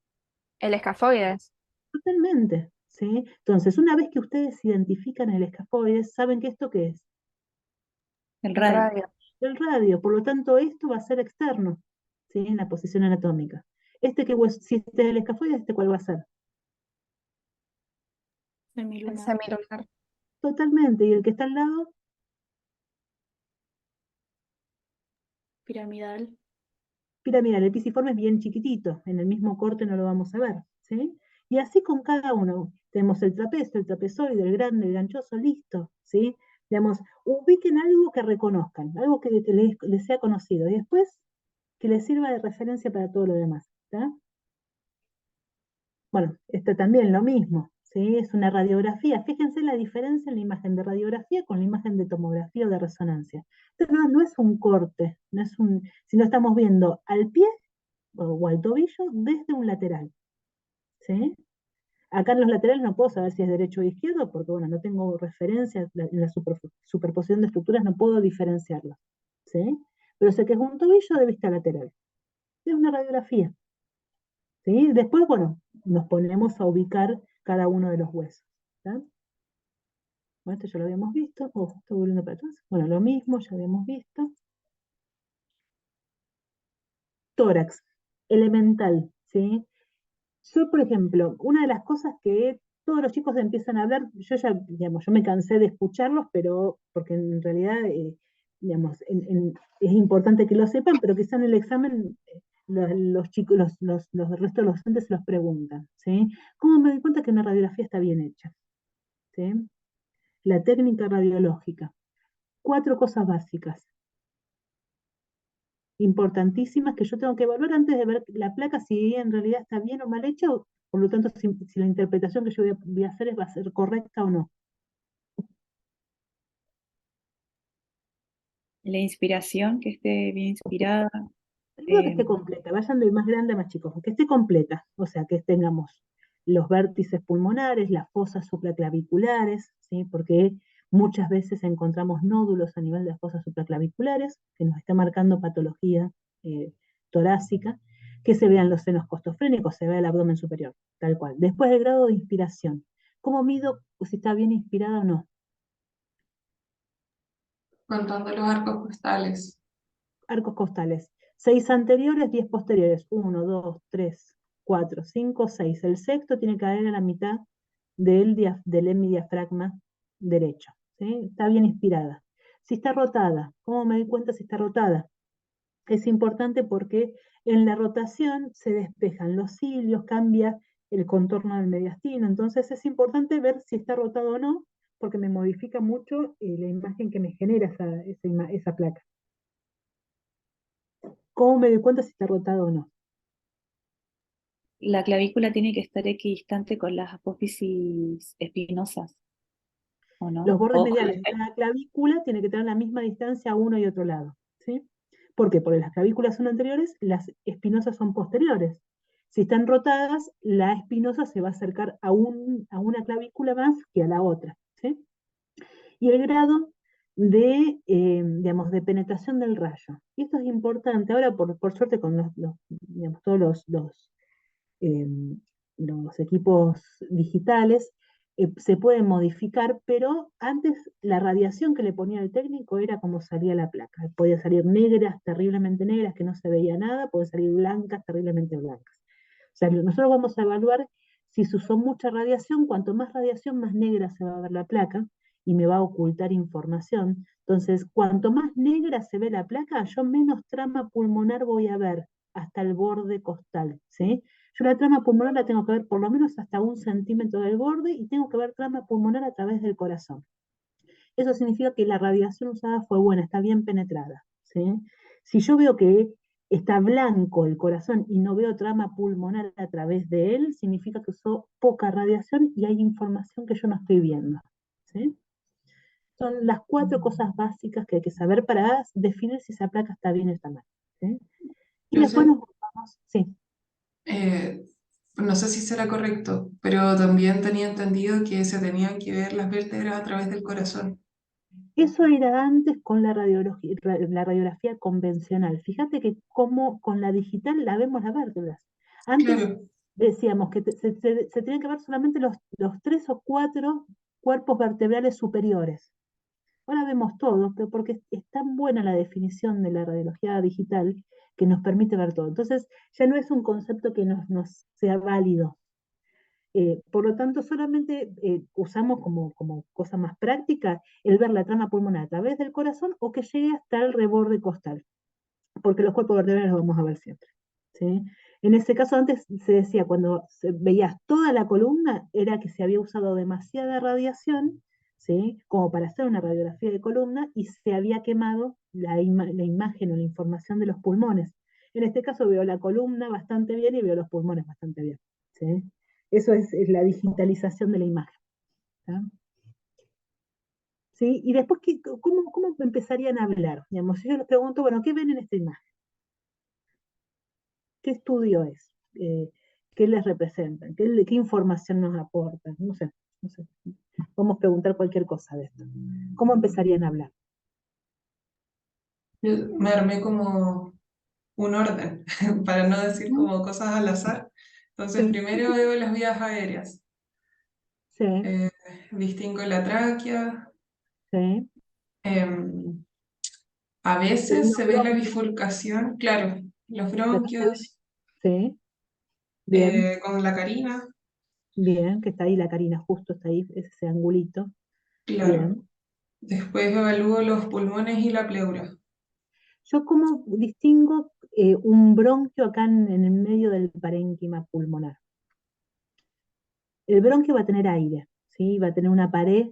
El escafoides. Totalmente, ¿sí? Entonces, una vez que ustedes identifican el escafoides, ¿saben que esto qué es? El El radio. radio. El radio. Por lo tanto, esto va a ser externo, ¿sí? En la posición anatómica. Este que hueso, si este es el escafoides, ¿este cuál va a ser? El Semilunar, semilunar. Totalmente. Y el que está al lado, piramidal, piramidal. El pisiforme es bien chiquitito. En el mismo corte no lo vamos a ver, ¿sí? Y así con cada uno. Tenemos el trapecio, el trapezoide, el grande, el ganchoso, listo, ¿sí? Digamos, ubiquen algo que reconozcan, algo que les sea conocido. Y después que les sirva de referencia para todo lo demás, ¿tá? Bueno, esto también lo mismo, ¿sí? Es una radiografía. Fíjense la diferencia en la imagen de radiografía con la imagen de tomografía o de resonancia. Esto no es un corte, sino estamos viendo al pie o al tobillo desde un lateral, ¿sí? Acá en los laterales no puedo saber si es derecho o izquierdo, porque bueno, no tengo referencia en la superposición de estructuras, no puedo diferenciarlo, ¿sí? Pero sé que es un tobillo de vista lateral. Es una radiografía, ¿sí? Después, bueno, nos ponemos a ubicar cada uno de los huesos, ¿tá? Bueno, esto ya lo habíamos visto. Oh, estoy volviendo para atrás. Bueno, lo mismo, ya habíamos visto. Tórax, elemental, ¿sí? Yo, por ejemplo, una de las cosas que todos los chicos empiezan a hablar, yo ya, digamos, yo me cansé de escucharlos, pero porque en realidad, digamos, es importante que lo sepan, pero quizá en el examen los chicos, los del resto de los docentes se los preguntan, ¿sí? ¿Cómo me doy cuenta que una radiografía está bien hecha? ¿Sí? La técnica radiológica. 4 cosas básicas, importantísimas, que yo tengo que evaluar antes de ver la placa si en realidad está bien o mal hecha, por lo tanto si la interpretación que yo voy a hacer va a ser correcta o no. La inspiración, que esté bien inspirada. Primero que esté completa, vayan de más grande a más chico, que esté completa, o sea, que tengamos los vértices pulmonares, las fosas supraclaviculares, ¿sí? Porque muchas veces encontramos nódulos a nivel de las fosas supraclaviculares, que nos está marcando patología eh, torácica, que se vean los senos costofrénicos, se vea el abdomen superior, tal cual. Después el grado de inspiración. ¿Cómo mido si está bien inspirada o no? Contando los arcos costales. Arcos costales. 6 anteriores, 10 posteriores. 1, 2, 3, 4, 5, 6. El sexto tiene que caer a la mitad del hemidiafragma derecho. ¿Sí? Está bien inspirada. Si está rotada, ¿cómo me doy cuenta si está rotada? Es importante porque en la rotación se despejan los cilios, cambia el contorno del mediastino. Entonces es importante ver si está rotado o no, porque me modifica mucho la imagen que me genera esa placa. ¿Cómo me doy cuenta si está rotado o no? La clavícula tiene que estar equidistante con las apófisis espinosas, ¿o Los no? bordes mediales de cada clavícula tienen que tener la misma distancia a uno y otro lado. ¿Sí? ¿Por qué? Porque las clavículas son anteriores, las espinosas son posteriores. Si están rotadas, la espinosa se va a acercar a una clavícula más que a la otra. ¿Sí? Y el grado digamos, de penetración del rayo. Y esto es importante. Ahora, por suerte, con digamos, todos eh, los equipos digitales, se pueden modificar, pero antes la radiación que le ponía el técnico era como salía la placa. Podía salir negras, terriblemente negras, que no se veía nada, puede salir blancas, terriblemente blancas. O sea, nosotros vamos a evaluar si se usó mucha radiación, cuanto más radiación, más negra se va a ver la placa y me va a ocultar información. Entonces, cuanto más negra se ve la placa, yo menos trama pulmonar voy a ver hasta el borde costal, ¿sí? Yo la trama pulmonar la tengo que ver por lo menos hasta 1 centímetro del borde y tengo que ver trama pulmonar a través del corazón. Eso significa que la radiación usada fue buena, está bien penetrada. ¿Sí? Si yo veo que está blanco el corazón y no veo trama pulmonar a través de él, significa que usó poca radiación y hay información que yo no estoy viendo. ¿Sí? Son las 4 cosas básicas que hay que saber para definir si esa placa está bien o está mal. ¿Sí? Y después Profe, nos vamos, sí. eh, no sé si será correcto, pero también tenía entendido que se tenían que ver las vértebras a través del corazón. Eso era antes con la radiografía convencional. Fíjate que como con la digital la vemos las vértebras. Antes Claro, decíamos que se tenían que ver solamente los 3 o 4 cuerpos vertebrales superiores. Ahora vemos todo, pero porque es tan buena la definición de la radiología digital que nos permite ver todo. Entonces ya no es un concepto que nos sea válido. Por lo tanto, solamente usamos como cosa más práctica el ver la trama pulmonar a través del corazón o que llegue hasta el reborde costal, porque los cuerpos vertebrales los vamos a ver siempre. ¿Sí? En ese caso, antes se decía, cuando veías toda la columna, era que se había usado demasiada radiación, ¿sí? Como para hacer una radiografía de columna y se había quemado la imagen o la información de los pulmones. En este caso veo la columna bastante bien y veo los pulmones bastante bien. ¿Sí? Eso es la digitalización de la imagen. ¿Tá? ¿Sí? Y después, ¿cómo empezarían a hablar? Digamos, si yo les pregunto, bueno, ¿qué ven en esta imagen? ¿Qué estudio es? ¿Qué les representan? ¿Qué información nos aportan? No sé, no sé. Podemos preguntar cualquier cosa de esto. ¿Cómo empezarían a hablar? yo me armé como un orden, para no decir ¿Mm? como cosas al azar. Entonces, Sí, primero veo las vías aéreas. sí, Eh, Distingo la tráquea. sí. em, a Tengo veces se ve la bronquios, bifurcación, claro, los perfecto. bronquios, Sí, bien, con la carina, bien, que está ahí la carina, justo está ahí, ese angulito. claro. Bien. Después evalúo los pulmones y la pleura. Yo como distingo un bronquio acá en el medio del parénquima pulmonar. El bronquio va a tener aire, ¿sí? Va a tener una pared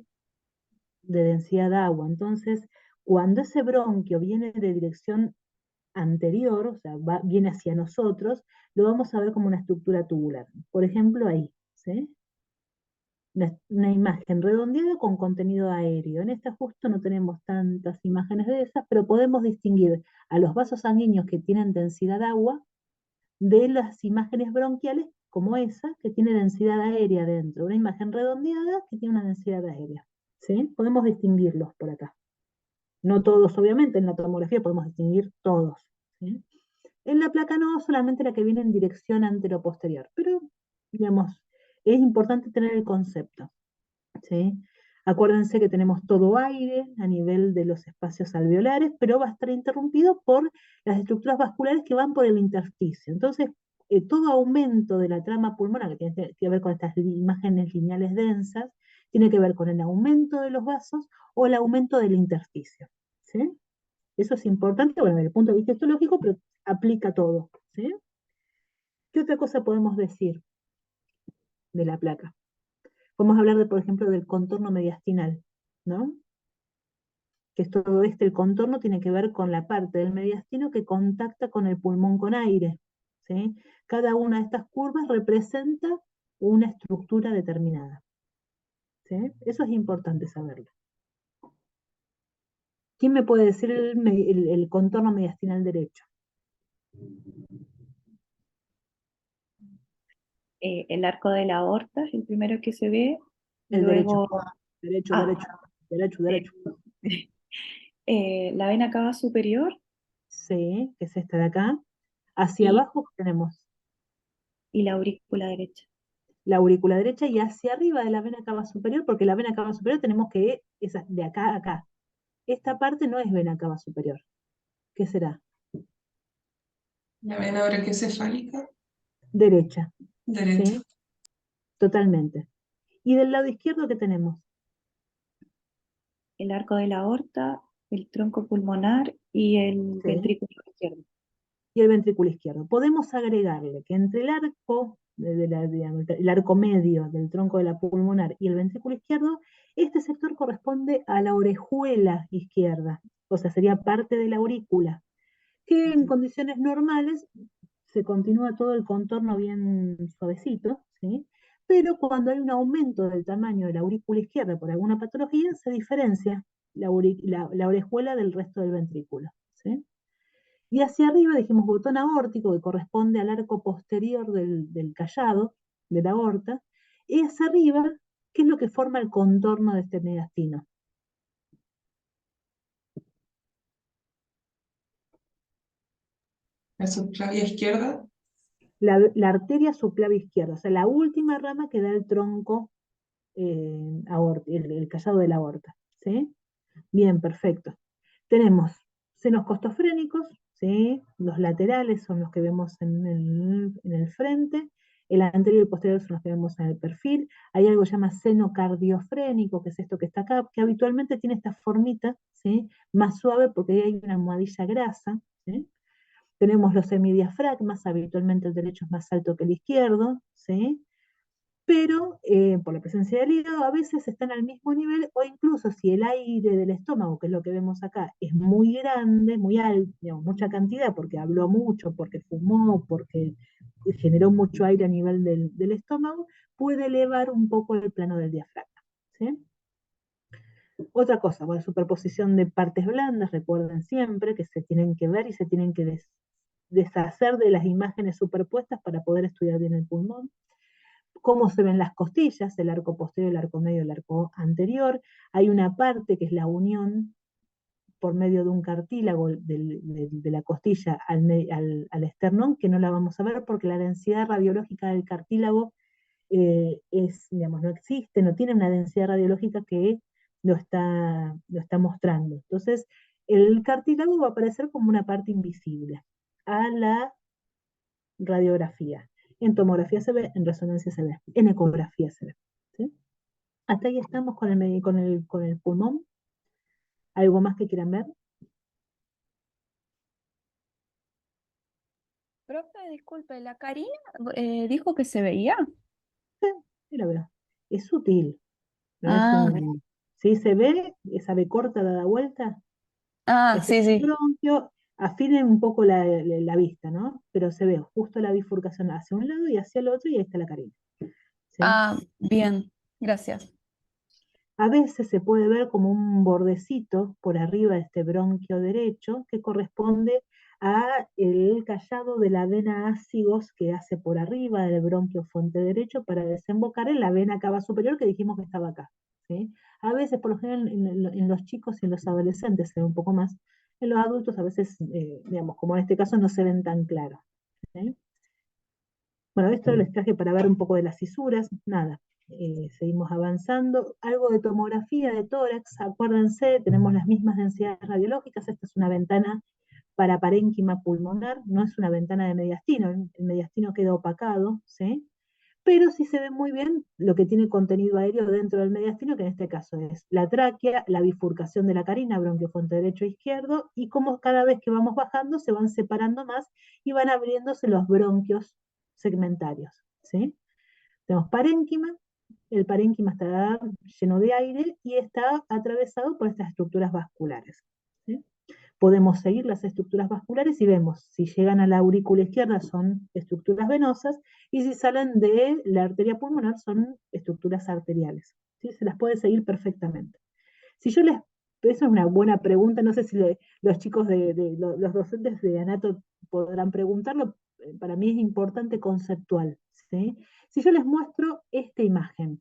de densidad de agua. Entonces, cuando ese bronquio viene de dirección anterior, o sea, viene hacia nosotros, lo vamos a ver como una estructura tubular. Por ejemplo, ahí, ¿sí? una imagen redondeada con contenido aéreo. En esta justo no tenemos tantas imágenes de esas, pero podemos distinguir a los vasos sanguíneos que tienen densidad de agua de las imágenes bronquiales como esa que tiene densidad aérea dentro. Una imagen redondeada que tiene una densidad aérea. ¿Sí? Podemos distinguirlos por acá. No todos, obviamente, en la tomografía podemos distinguir todos. ¿Sí? En la placa no, solamente la que viene en dirección anteroposterior, pero, digamos, es importante tener el concepto. ¿Sí? Acuérdense que tenemos todo aire a nivel de los espacios alveolares, pero va a estar interrumpido por las estructuras vasculares que van por el intersticio. Entonces, todo aumento de la trama pulmonar, que tiene que ver con estas imágenes lineales densas, tiene que ver con el aumento de los vasos o el aumento del intersticio. ¿Sí? Eso es importante, bueno, desde el punto de vista histológico, pero aplica todo. ¿Sí? ¿Qué otra cosa podemos decir de la placa? Podemos hablar, por ejemplo, del contorno mediastinal, ¿no? Que es todo el contorno tiene que ver con la parte del mediastino que contacta con el pulmón con aire, ¿sí? Cada una de estas curvas representa una estructura determinada, ¿sí? Eso es importante saberlo. ¿Quién me puede decir el contorno mediastinal derecho? El arco de la aorta es el primero que se ve, El luego derecho, ah, derecho, derecho, derecho. La vena cava superior Sí, que es esta de acá. Hacia y, abajo tenemos y la aurícula derecha. la aurícula derecha y hacia arriba de la vena cava superior, porque la vena cava superior tenemos que, esa, de acá a acá. Esta parte no es vena cava superior. ¿Qué será? La vena braquiocefálica, Derecha, derecha. ¿sí? Totalmente. ¿Y del lado izquierdo qué tenemos? El arco de la aorta, el tronco pulmonar y el Sí. ventrículo izquierdo. Y el ventrículo izquierdo. Podemos agregarle que entre el arco, digamos, el arco medio del tronco de la pulmonar y el ventrículo izquierdo, este sector corresponde a la orejuela izquierda, o sea, sería parte de la aurícula, que en condiciones normales se continúa todo el contorno bien suavecito, ¿sí? Pero cuando hay un aumento del tamaño de la aurícula izquierda por alguna patología, se diferencia la orejuela del resto del ventrículo, ¿sí? Y hacia arriba dijimos botón aórtico, que corresponde al arco posterior del callado, de la aorta, y hacia arriba, ¿qué es lo que forma el contorno de este mediastino? La subclavia izquierda, La arteria subclavia izquierda, o sea, la última rama que da el tronco el callado de la aorta. ¿Sí? Bien, perfecto. Tenemos senos costofrénicos, ¿sí? Los laterales son los que vemos en el frente, el anterior y el posterior son los que vemos en el perfil. Hay algo que se llama seno cardiofrénico, que es esto que está acá, que habitualmente tiene esta formita, ¿sí? Más suave porque ahí hay una almohadilla grasa. ¿Sí? Tenemos los semidiafragmas, habitualmente el derecho es más alto que el izquierdo, ¿sí? Pero por la presencia del hígado a veces están al mismo nivel o incluso si el aire del estómago, que es lo que vemos acá, es muy grande, muy alto, digamos, mucha cantidad, porque habló mucho, porque fumó, porque generó mucho aire a nivel del estómago, puede elevar un poco el plano del diafragma. ¿Sí? Otra cosa, bueno, superposición de partes blandas, recuerden siempre que se tienen que ver y se tienen que deshacer de las imágenes superpuestas para poder estudiar bien el pulmón. Cómo se ven las costillas, el arco posterior, el arco medio, el arco anterior. Hay una parte que es la unión por medio de un cartílago de la costilla al esternón, que no la vamos a ver porque la densidad radiológica del cartílago digamos, no existe, no tiene una densidad radiológica que lo está mostrando. Entonces, el cartílago va a aparecer como una parte invisible a la radiografía. En tomografía se ve, en resonancia se ve, en ecografía se ve. ¿Sí? Hasta ahí estamos con el pulmón. ¿Algo más que quieran ver? Profe, disculpe, la Karina dijo que se veía. Sí, mira, veo. Es sutil, no es Ah, un... ¿Sí se ve? Esa B corta dada vuelta. Este sí, sí. bronquio, afinen un poco la vista, ¿no? Pero se ve justo la bifurcación hacia un lado y hacia el otro y ahí está la carina. ¿Sí? Ah, bien. Gracias. A veces se puede ver como un bordecito por arriba de este bronquio derecho que corresponde a el callado de la vena ácigos que hace por arriba del bronquio fuente derecho para desembocar en la vena cava superior que dijimos que estaba acá. ¿Sí? A veces, por lo general, en los chicos y en los adolescentes se ve un poco más. En los adultos a veces, digamos, como en este caso, no se ven tan claros. ¿Sí? Bueno, esto les traje para ver un poco de las fisuras, nada, seguimos avanzando. Algo de tomografía de tórax, acuérdense, tenemos las mismas densidades radiológicas, esta es una ventana para parénquima pulmonar, no es una ventana de mediastino, el mediastino queda opacado, ¿sí? Pero sí se ve muy bien lo que tiene contenido aéreo dentro del mediastino, que en este caso es la tráquea, la bifurcación de la carina, bronquiofonte derecho e izquierdo, y cómo cada vez que vamos bajando se van separando más y van abriéndose los bronquios segmentarios, ¿sí? Tenemos parénquima, el parénquima está lleno de aire y está atravesado por estas estructuras vasculares, ¿sí? Podemos seguir las estructuras vasculares y vemos si llegan a la aurícula izquierda son estructuras venosas y si salen de la arteria pulmonar son estructuras arteriales. ¿Sí? Se las puede seguir perfectamente. Si yo les, Eso es una buena pregunta, no sé si los chicos los docentes de Anato podrán preguntarlo, para mí es importante conceptual. ¿Sí? Si yo les muestro esta imagen,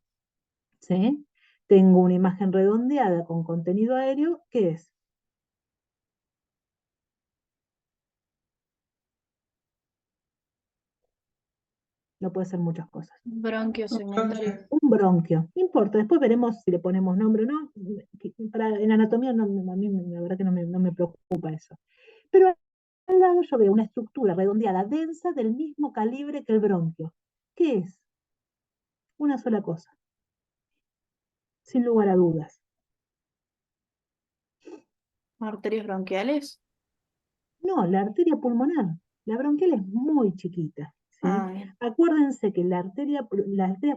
¿sí? Tengo una imagen redondeada con contenido aéreo, ¿qué es? No puede ser muchas cosas. Bronquio segmentario. Un bronquio, no importa, después veremos si le ponemos nombre o no. En anatomía a mí la verdad que no me preocupa eso. Pero al lado yo veo una estructura redondeada, densa, del mismo calibre que el bronquio. ¿Qué es? Una sola cosa, sin lugar a dudas. Arterias bronquiales. No, la arteria pulmonar. La bronquial es muy chiquita, ¿sí? Ah, bien. Acuérdense que las arterias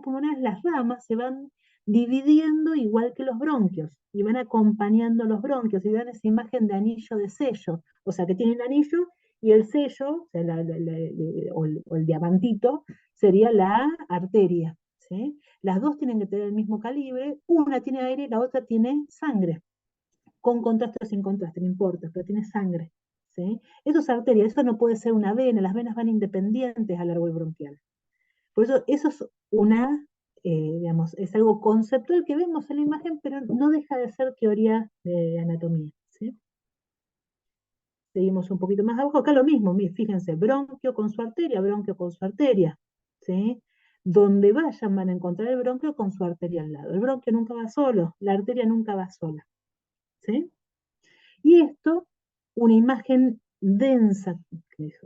pulmonares, las ramas se van dividiendo igual que los bronquios y van acompañando los bronquios y dan esa imagen de anillo de sello. O sea, que tienen anillo y el sello, o sea, o el diamantito, sería la arteria, ¿sí? Las dos tienen que tener el mismo calibre, una tiene aire y la otra tiene sangre con contraste o sin contraste, no importa, pero tiene sangre. ¿Sí? Eso es arteria, eso no puede ser una vena, las venas van independientes al árbol bronquial. Por eso es digamos, es algo conceptual que vemos en la imagen, pero no deja de ser teoría de anatomía. ¿Sí? Seguimos un poquito más abajo, acá lo mismo, fíjense, bronquio con su arteria. ¿Sí? Donde vayan van a encontrar el bronquio con su arteria al lado. El bronquio nunca va solo, la arteria nunca va sola. ¿Sí? Y esto, una imagen densa, que es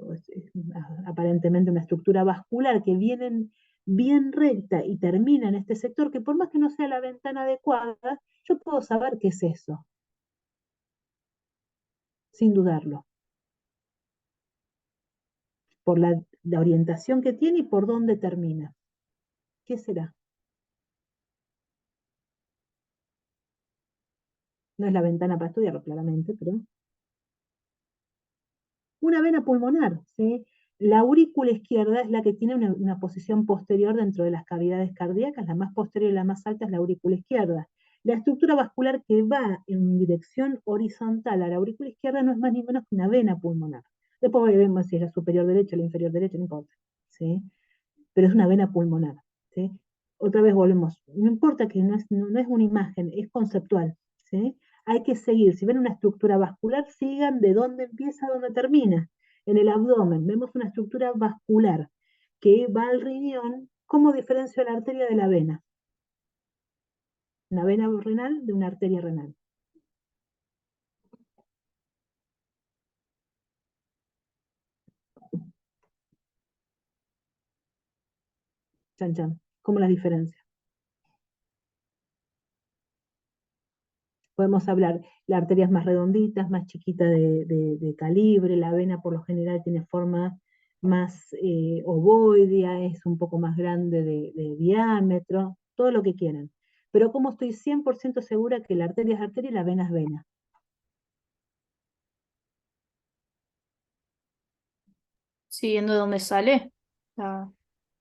aparentemente una estructura vascular que viene bien recta y termina en este sector, que por más que no sea la ventana adecuada, yo puedo saber qué es eso, sin dudarlo, por la orientación que tiene y por dónde termina. ¿Qué será? No es la ventana para estudiarlo, claramente, pero una vena pulmonar, ¿sí? La aurícula izquierda es la que tiene una posición posterior dentro de las cavidades cardíacas, la más posterior y la más alta es la aurícula izquierda. La estructura vascular que va en dirección horizontal a la aurícula izquierda no es más ni menos que una vena pulmonar. Después vemos si es la superior derecha o la inferior derecha, no importa, ¿sí? Pero es una vena pulmonar, ¿sí? Otra vez volvemos, no importa que no es una imagen, es conceptual, ¿sí? Hay que seguir, si ven una estructura vascular, sigan de dónde empieza a dónde termina. En el abdomen vemos una estructura vascular que va al riñón. ¿Cómo diferencio la arteria de la vena? Una vena renal de una arteria renal. Chan, chan. ¿Cómo las diferencia? Podemos hablar, la arteria es más redondita, es más chiquita de calibre, la vena por lo general tiene forma más ovoidea, es un poco más grande de diámetro, todo lo que quieran. Pero como estoy 100% segura que la arteria es arteria y la vena es vena. Siguiendo de dónde sale. Ah,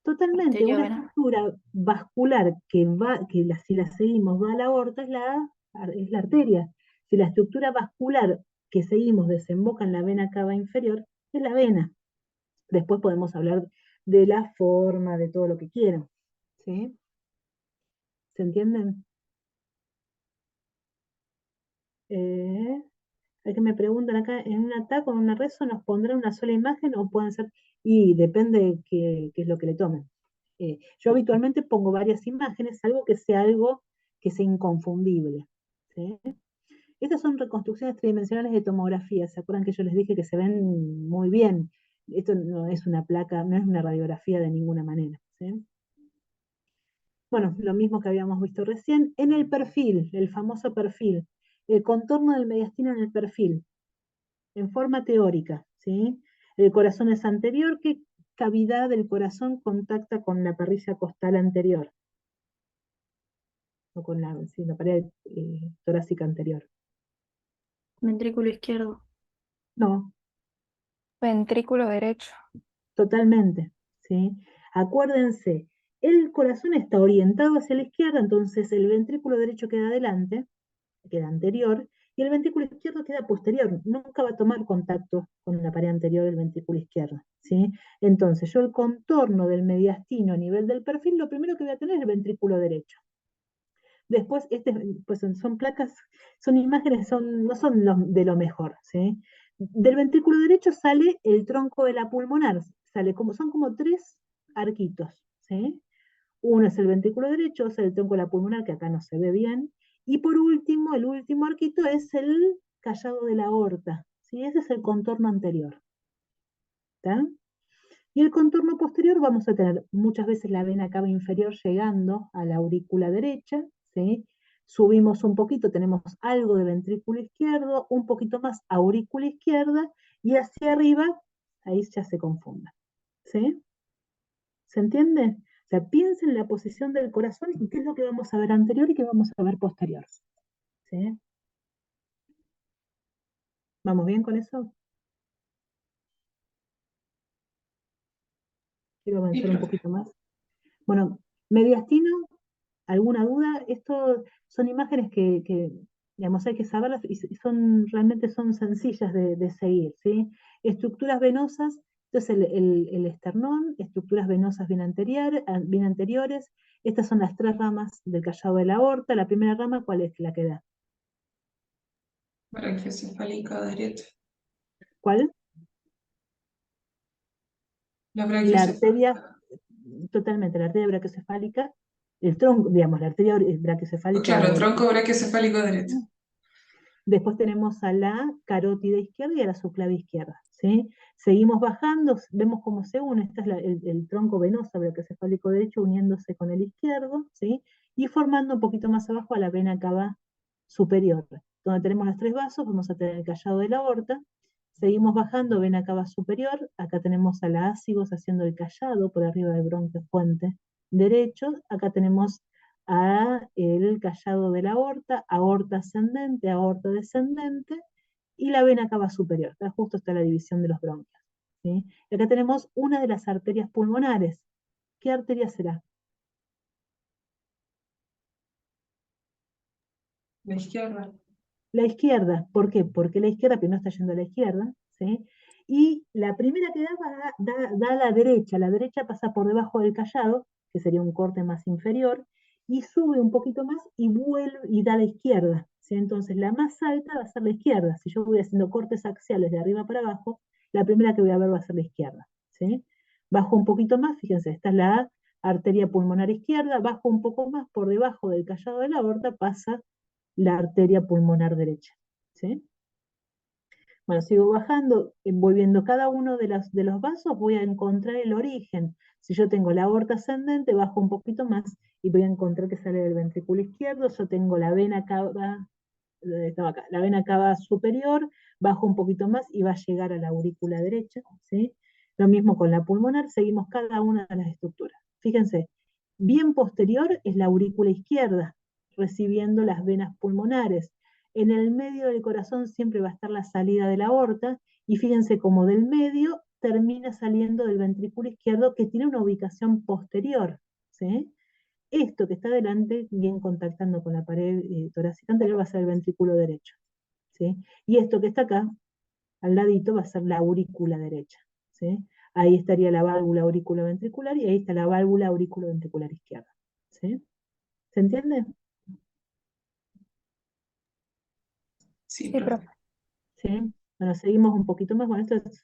Totalmente, arteria o una vena. estructura vascular si la seguimos va a la aorta es la arteria. Si la estructura vascular que seguimos desemboca en la vena cava inferior, es la vena. Después podemos hablar de la forma, de todo lo que quieran. ¿Sí? ¿Se entienden? Hay que me preguntan acá, ¿en un TAC o en una rezo nos pondrá una sola imagen o pueden ser? Y depende de qué es lo que le tomen. Yo habitualmente pongo varias imágenes, algo que sea inconfundible. ¿Sí? Estas son reconstrucciones tridimensionales de tomografía. ¿Se acuerdan que yo les dije que se ven muy bien? Esto no es una placa, no es una radiografía de ninguna manera. ¿Sí? Bueno, lo mismo que habíamos visto recién. En el perfil, el famoso perfil, el contorno del mediastino en el perfil, en forma teórica, ¿sí? El corazón es anterior, ¿qué cavidad del corazón contacta con la parrilla costal anterior? O con la pared torácica anterior. Ventrículo izquierdo. No, Ventrículo derecho. totalmente, ¿sí? Acuérdense, el corazón está orientado hacia la izquierda, entonces el ventrículo derecho queda adelante, queda anterior, y el ventrículo izquierdo queda posterior, nunca va a tomar contacto con la pared anterior del ventrículo izquierdo, ¿sí? Entonces yo el contorno del mediastino a nivel del perfil, lo primero que voy a tener es el ventrículo derecho. Después, pues son placas, son imágenes, no son de lo mejor, ¿sí? Del ventrículo derecho sale el tronco de la pulmonar, son como tres arquitos, ¿sí? Uno es el ventrículo derecho, es el tronco de la pulmonar, que acá no se ve bien, y por último, el último arquito es el callado de la aorta, ¿sí? Ese es el contorno anterior, ¿está? Y el contorno posterior vamos a tener muchas veces la vena cava inferior llegando a la aurícula derecha, ¿sí? Subimos un poquito, tenemos algo de ventrículo izquierdo, un poquito más aurícula izquierda, y hacia arriba, ahí ya se confunda, ¿sí? ¿Se entiende? O sea, piensen en la posición del corazón y qué es lo que vamos a ver anterior y qué vamos a ver posterior. ¿Sí? ¿Vamos bien con eso? Quiero Sí, avanzar un profe. poquito más. Bueno, mediastino, ¿alguna duda? Esto son imágenes digamos, hay que saberlas y realmente son sencillas de seguir, ¿sí? Estructuras venosas, entonces el esternón, estructuras venosas bien anteriores. Estas son las tres ramas del callado de la aorta. La primera rama, ¿cuál es la que da? Braquiocefálica derecha. ¿Cuál? La La arteria, braquiocefálica. totalmente, la arteria brachiocefálica, el tronco, digamos, la arteria brachiocefálica Claro, tronco horizontal. braquiocefálico derecho. Después tenemos a la carótida izquierda y a la subclavia izquierda, ¿sí? Seguimos bajando, vemos cómo se une, este es el tronco venoso brachiocefálico derecho uniéndose con el izquierdo, ¿sí? Y formando un poquito más abajo a la vena cava superior. Donde tenemos los tres vasos, vamos a tener el callado de la aorta. Seguimos bajando, vena cava superior, acá tenemos a la ácigos haciendo el callado por arriba del bronquio fuente derecho, acá tenemos a el callado de la aorta ascendente, aorta descendente, y la vena cava superior, acá justo está la división de los bronquios, ¿sí? Y acá tenemos una de las arterias pulmonares. ¿Qué arteria será? La izquierda. La izquierda, ¿por qué? Porque la izquierda primero está yendo a la izquierda, ¿sí? Y la primera que da a la derecha pasa por debajo del callado, que sería un corte más inferior, y sube un poquito más y vuelve y da a la izquierda, ¿sí? Entonces la más alta va a ser la izquierda. Si yo voy haciendo cortes axiales de arriba para abajo, la primera que voy a ver va a ser la izquierda, ¿sí? Bajo un poquito más, fíjense, esta es la arteria pulmonar izquierda, bajo un poco más por debajo del callado de la aorta, pasa la arteria pulmonar derecha, ¿sí? Bueno, sigo bajando, voy viendo cada uno de los vasos, voy a encontrar el origen. Si yo tengo la aorta ascendente, bajo un poquito más y voy a encontrar que sale del ventrículo izquierdo. Yo tengo la vena cava, estaba acá, la vena cava superior, bajo un poquito más y va a llegar a la aurícula derecha, ¿sí? Lo mismo con la pulmonar, seguimos cada una de las estructuras. Fíjense, bien posterior es la aurícula izquierda, recibiendo las venas pulmonares. En el medio del corazón siempre va a estar la salida de la aorta, y fíjense como del medio termina saliendo del ventrículo izquierdo que tiene una ubicación posterior, ¿sí? Esto que está delante, bien contactando con la pared torácica anterior, va a ser el ventrículo derecho, ¿sí? Y esto que está acá, al ladito, va a ser la aurícula derecha, ¿sí? Ahí estaría la válvula auriculoventricular y ahí está la válvula auriculoventricular izquierda, ¿sí? ¿Se entiende? Sí, Sí, profe. profe. ¿Sí? Bueno, seguimos un poquito más. Bueno, estos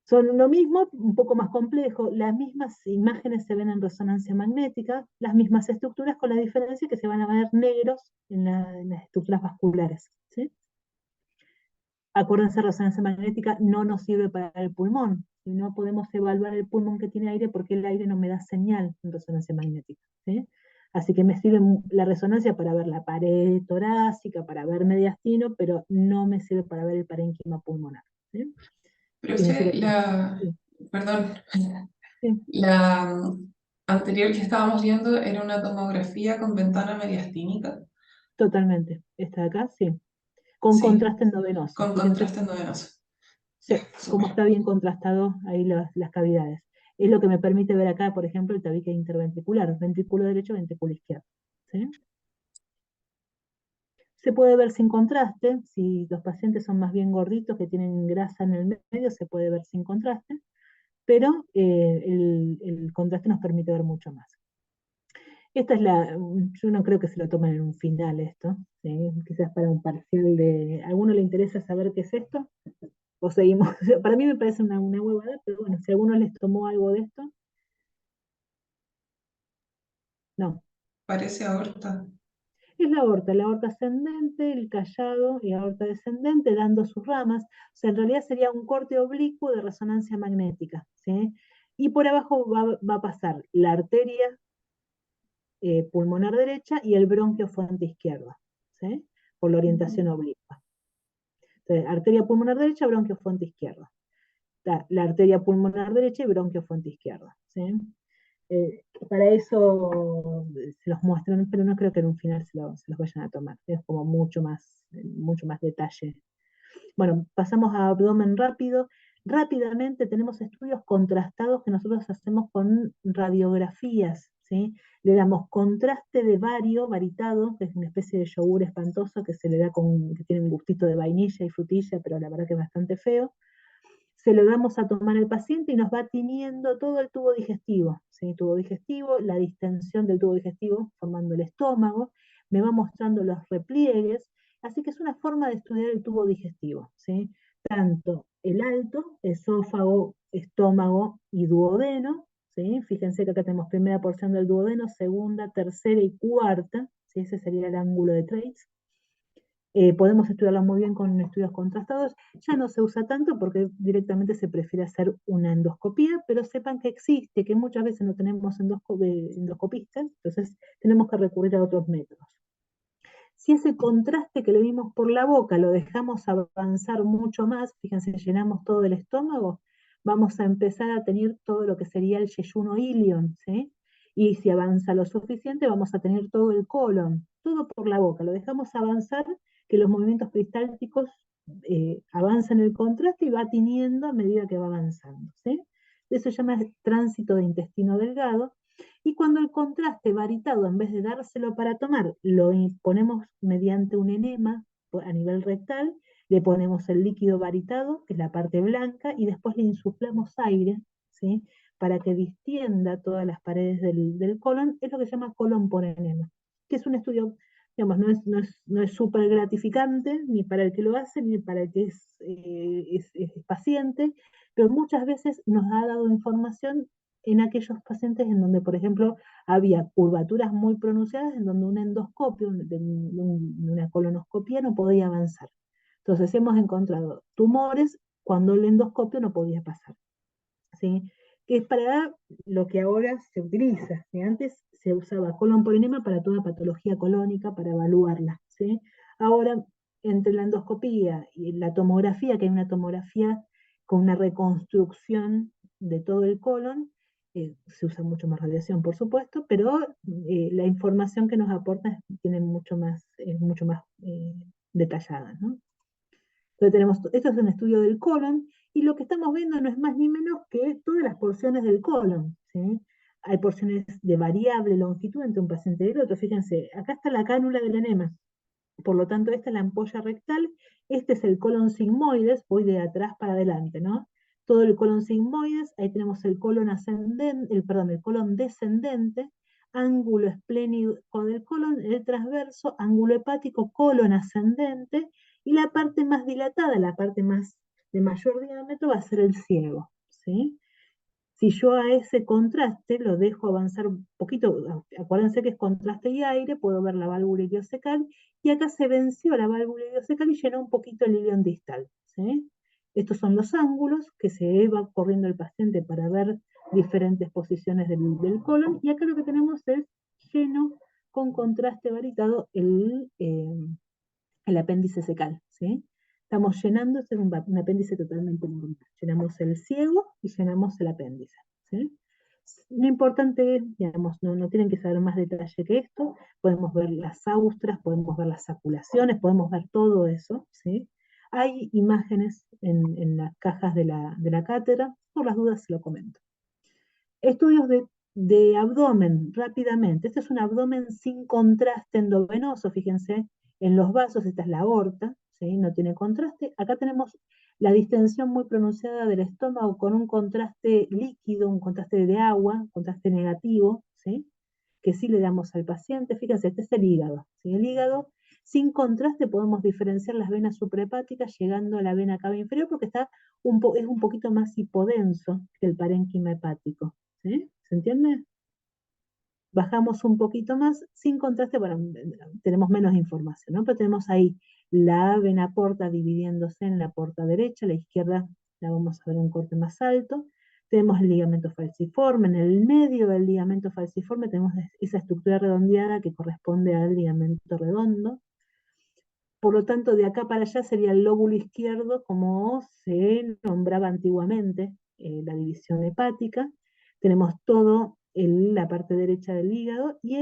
son lo mismo, un poco más complejo. Las mismas imágenes se ven en resonancia magnética, las mismas estructuras, con la diferencia que se van a ver negros en las estructuras vasculares, ¿sí? Acuérdense, resonancia magnética no nos sirve para el pulmón. Y no podemos evaluar el pulmón que tiene aire porque el aire no me da señal en resonancia magnética, ¿sí? Así que me sirve la resonancia para ver la pared torácica, para ver mediastino, pero no me sirve para ver el parénquima pulmonar, ¿sí? ¿Quién dice Profe, que sí, perdón, sí, la anterior que estábamos viendo era una tomografía con ventana mediastínica. totalmente. Esta de acá, sí. Con Sí, contraste endovenoso. con Fíjense, contraste endovenoso. Ya, sí, cómo súper. está bien contrastado ahí las cavidades. Es lo que me permite ver acá, por ejemplo, el tabique interventricular, ventrículo derecho, ventrículo izquierdo, ¿sí? Se puede ver sin contraste, si los pacientes son más bien gorditos, que tienen grasa en el medio, se puede ver sin contraste, pero el contraste nos permite ver mucho más. Esta es yo no creo que se lo tomen en un final esto, ¿sí? Quizás para un parcial de, ¿a alguno le interesa saber qué es esto? O seguimos, para mí me parece una huevada, pero bueno, si a alguno les tomó algo de esto, no. Parece aorta. Es la aorta ascendente, el callado y aorta descendente dando sus ramas. O sea, en realidad sería un corte oblicuo de resonancia magnética, ¿sí? Y por abajo va a pasar la arteria pulmonar derecha y el bronquio fuente izquierda, ¿sí? Por la orientación oblicua. Entonces, arteria pulmonar derecha, bronquio fuente izquierda. La arteria pulmonar derecha y bronquio fuente izquierda, ¿sí? Para eso se los muestran, pero no creo que en un final se los vayan a tomar. Es como mucho más detalle. Bueno, pasamos a abdomen rápido. Rápidamente tenemos estudios contrastados que nosotros hacemos con radiografías, ¿sí? Le damos contraste de bario, varitado, que es una especie de yogur espantoso que se le da que tiene un gustito de vainilla y frutilla, pero la verdad que es bastante feo. Se lo damos a tomar al paciente y nos va tiñendo todo el tubo digestivo, ¿sí? Tubo digestivo, la distensión del tubo digestivo formando el estómago, me va mostrando los repliegues, así que es una forma de estudiar el tubo digestivo, ¿sí? Tanto el alto, esófago, estómago y duodeno, ¿sí? Fíjense que acá tenemos primera porción del duodeno, segunda, tercera y cuarta, ¿sí? Ese sería el ángulo de Trace. Podemos estudiarlo muy bien con estudios contrastados. Ya no se usa tanto porque directamente se prefiere hacer una endoscopía, pero sepan que existe, que muchas veces no tenemos endoscopistas, entonces tenemos que recurrir a otros métodos. Si ese contraste que le dimos por la boca lo dejamos avanzar mucho más, fíjense, llenamos todo el estómago, vamos a empezar a tener todo lo que sería el yeyuno ilion, ¿sí? Y si avanza lo suficiente, vamos a tener todo el colon, todo por la boca, lo dejamos avanzar, que los movimientos peristálticos avanzan el contraste y va tiniendo a medida que va avanzando, ¿sí? Eso se llama tránsito de intestino delgado, y cuando el contraste varitado, en vez de dárselo para tomar, lo ponemos mediante un enema a nivel rectal, le ponemos el líquido varitado, que es la parte blanca, y después le insuflamos aire, ¿sí? Para que distienda todas las paredes del colon, es lo que se llama colon por enema, que es un estudio, digamos, no es súper gratificante, ni para el que lo hace, ni para el que es paciente, pero muchas veces nos ha dado información en aquellos pacientes en donde, por ejemplo, había curvaturas muy pronunciadas, en donde un endoscopio, una colonoscopia no podía avanzar. Entonces hemos encontrado tumores cuando el endoscopio no podía pasar, ¿sí? Que es para lo que ahora se utiliza, ¿sí? Antes se usaba colon por enema para toda patología colónica, para evaluarla, ¿sí? Ahora, entre la endoscopía y la tomografía, que hay una tomografía con una reconstrucción de todo el colon, se usa mucho más radiación, por supuesto, pero la información que nos aporta tiene es mucho más detallada, ¿no? Entonces esto es un estudio del colon, Y lo que estamos viendo no es más ni menos que todas las porciones del colon, ¿sí? Hay porciones de variable longitud entre un paciente y el otro. Fíjense, acá está la cánula del enema. Por lo tanto, esta es la ampolla rectal, este es el colon sigmoides, voy de atrás para adelante, ¿no? Todo el colon sigmoides, ahí tenemos el colon ascendente, el colon descendente, ángulo esplénico del colon, el transverso, ángulo hepático, colon ascendente, y la parte más dilatada, la parte más de mayor diámetro, va a ser el ciego, ¿sí? Si yo a ese contraste lo dejo avanzar un poquito, acuérdense que es contraste y aire, puedo ver la válvula iliocecal, y acá se venció la válvula iliocecal y llenó un poquito el ilion distal, ¿sí? Estos son los ángulos que se va corriendo el paciente para ver diferentes posiciones del colon, y acá lo que tenemos es lleno con contraste varitado el apéndice secal, ¿sí? Estamos llenando, este es un apéndice totalmente normal. Llenamos el ciego y llenamos el apéndice, ¿sí? Lo importante es, digamos, no tienen que saber más detalle que esto, podemos ver las austras, podemos ver las saculaciones, podemos ver todo eso, ¿sí? Hay imágenes en las cajas de la cátedra, por las dudas se lo comento. Estudios de abdomen, rápidamente. Este es un abdomen sin contraste endovenoso, fíjense, en los vasos, esta es la aorta, ¿sí? No tiene contraste. Acá tenemos la distensión muy pronunciada del estómago con un contraste líquido, un contraste de agua, contraste negativo, ¿sí? Que sí le damos al paciente. Fíjense, este es el hígado, ¿sí? El hígado, sin contraste podemos diferenciar las venas suprahepáticas llegando a la vena cava inferior porque es un poquito más hipodenso que el parénquima hepático. ¿Sí? ¿Se entiende? Bajamos un poquito más, sin contraste, bueno, tenemos menos información, ¿no? Pero tenemos ahí la vena porta dividiéndose en la porta derecha, la izquierda la vamos a ver un corte más alto. Tenemos el ligamento falciforme, en el medio del ligamento falciforme tenemos esa estructura redondeada que corresponde al ligamento redondo. Por lo tanto, de acá para allá sería el lóbulo izquierdo, como se nombraba antiguamente, la división hepática. Tenemos todo la parte derecha del hígado y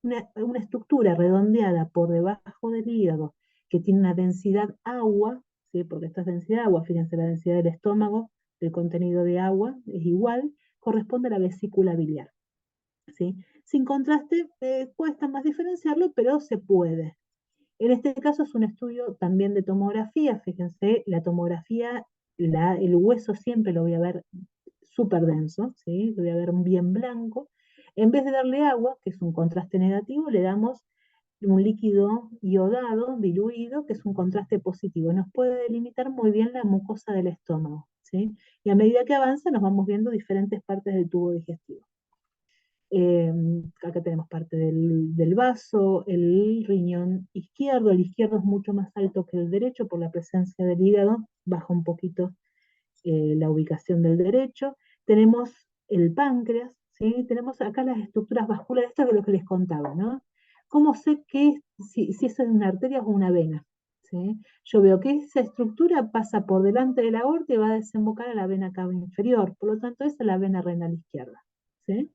una estructura redondeada por debajo del hígado que tiene una densidad agua, ¿sí? Porque esta es densidad agua, fíjense la densidad del estómago, del contenido de agua es igual, corresponde a la vesícula biliar, ¿sí? Sin contraste, cuesta más diferenciarlo, pero se puede. En este caso es un estudio también de tomografía, fíjense, la tomografía, el hueso siempre lo voy a ver súper denso, ¿sí? Lo voy a ver bien blanco. En vez de darle agua, que es un contraste negativo, le damos un líquido iodado, diluido, que es un contraste positivo. Nos puede delimitar muy bien la mucosa del estómago, ¿sí? Y a medida que avanza nos vamos viendo diferentes partes del tubo digestivo. Acá tenemos parte del vaso, el riñón izquierdo. El izquierdo es mucho más alto que el derecho por la presencia del hígado, baja un poquito la ubicación del derecho. Tenemos el páncreas, ¿sí? Tenemos acá las estructuras vasculares, esto es lo que les contaba, ¿no? ¿Cómo sé si eso es una arteria o una vena? ¿Sí? Yo veo que esa estructura pasa por delante de la aorta y va a desembocar a la vena cava inferior, por lo tanto esa es la vena renal izquierda, ¿sí?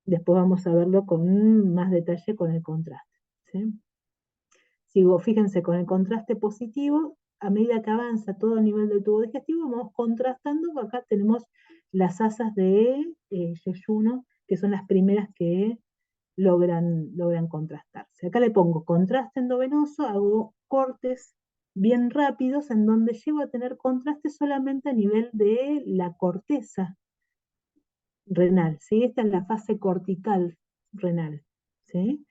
Después vamos a verlo con más detalle con el contraste, ¿sí? Sigo, fíjense, con el contraste positivo, a medida que avanza todo el nivel del tubo digestivo, vamos contrastando. Acá tenemos las asas de yeyuno, que son las primeras que logran contrastarse. Acá le pongo contraste endovenoso, hago cortes bien rápidos en donde llego a tener contraste solamente a nivel de la corteza renal, ¿sí? Esta es la fase cortical renal, ¿sí?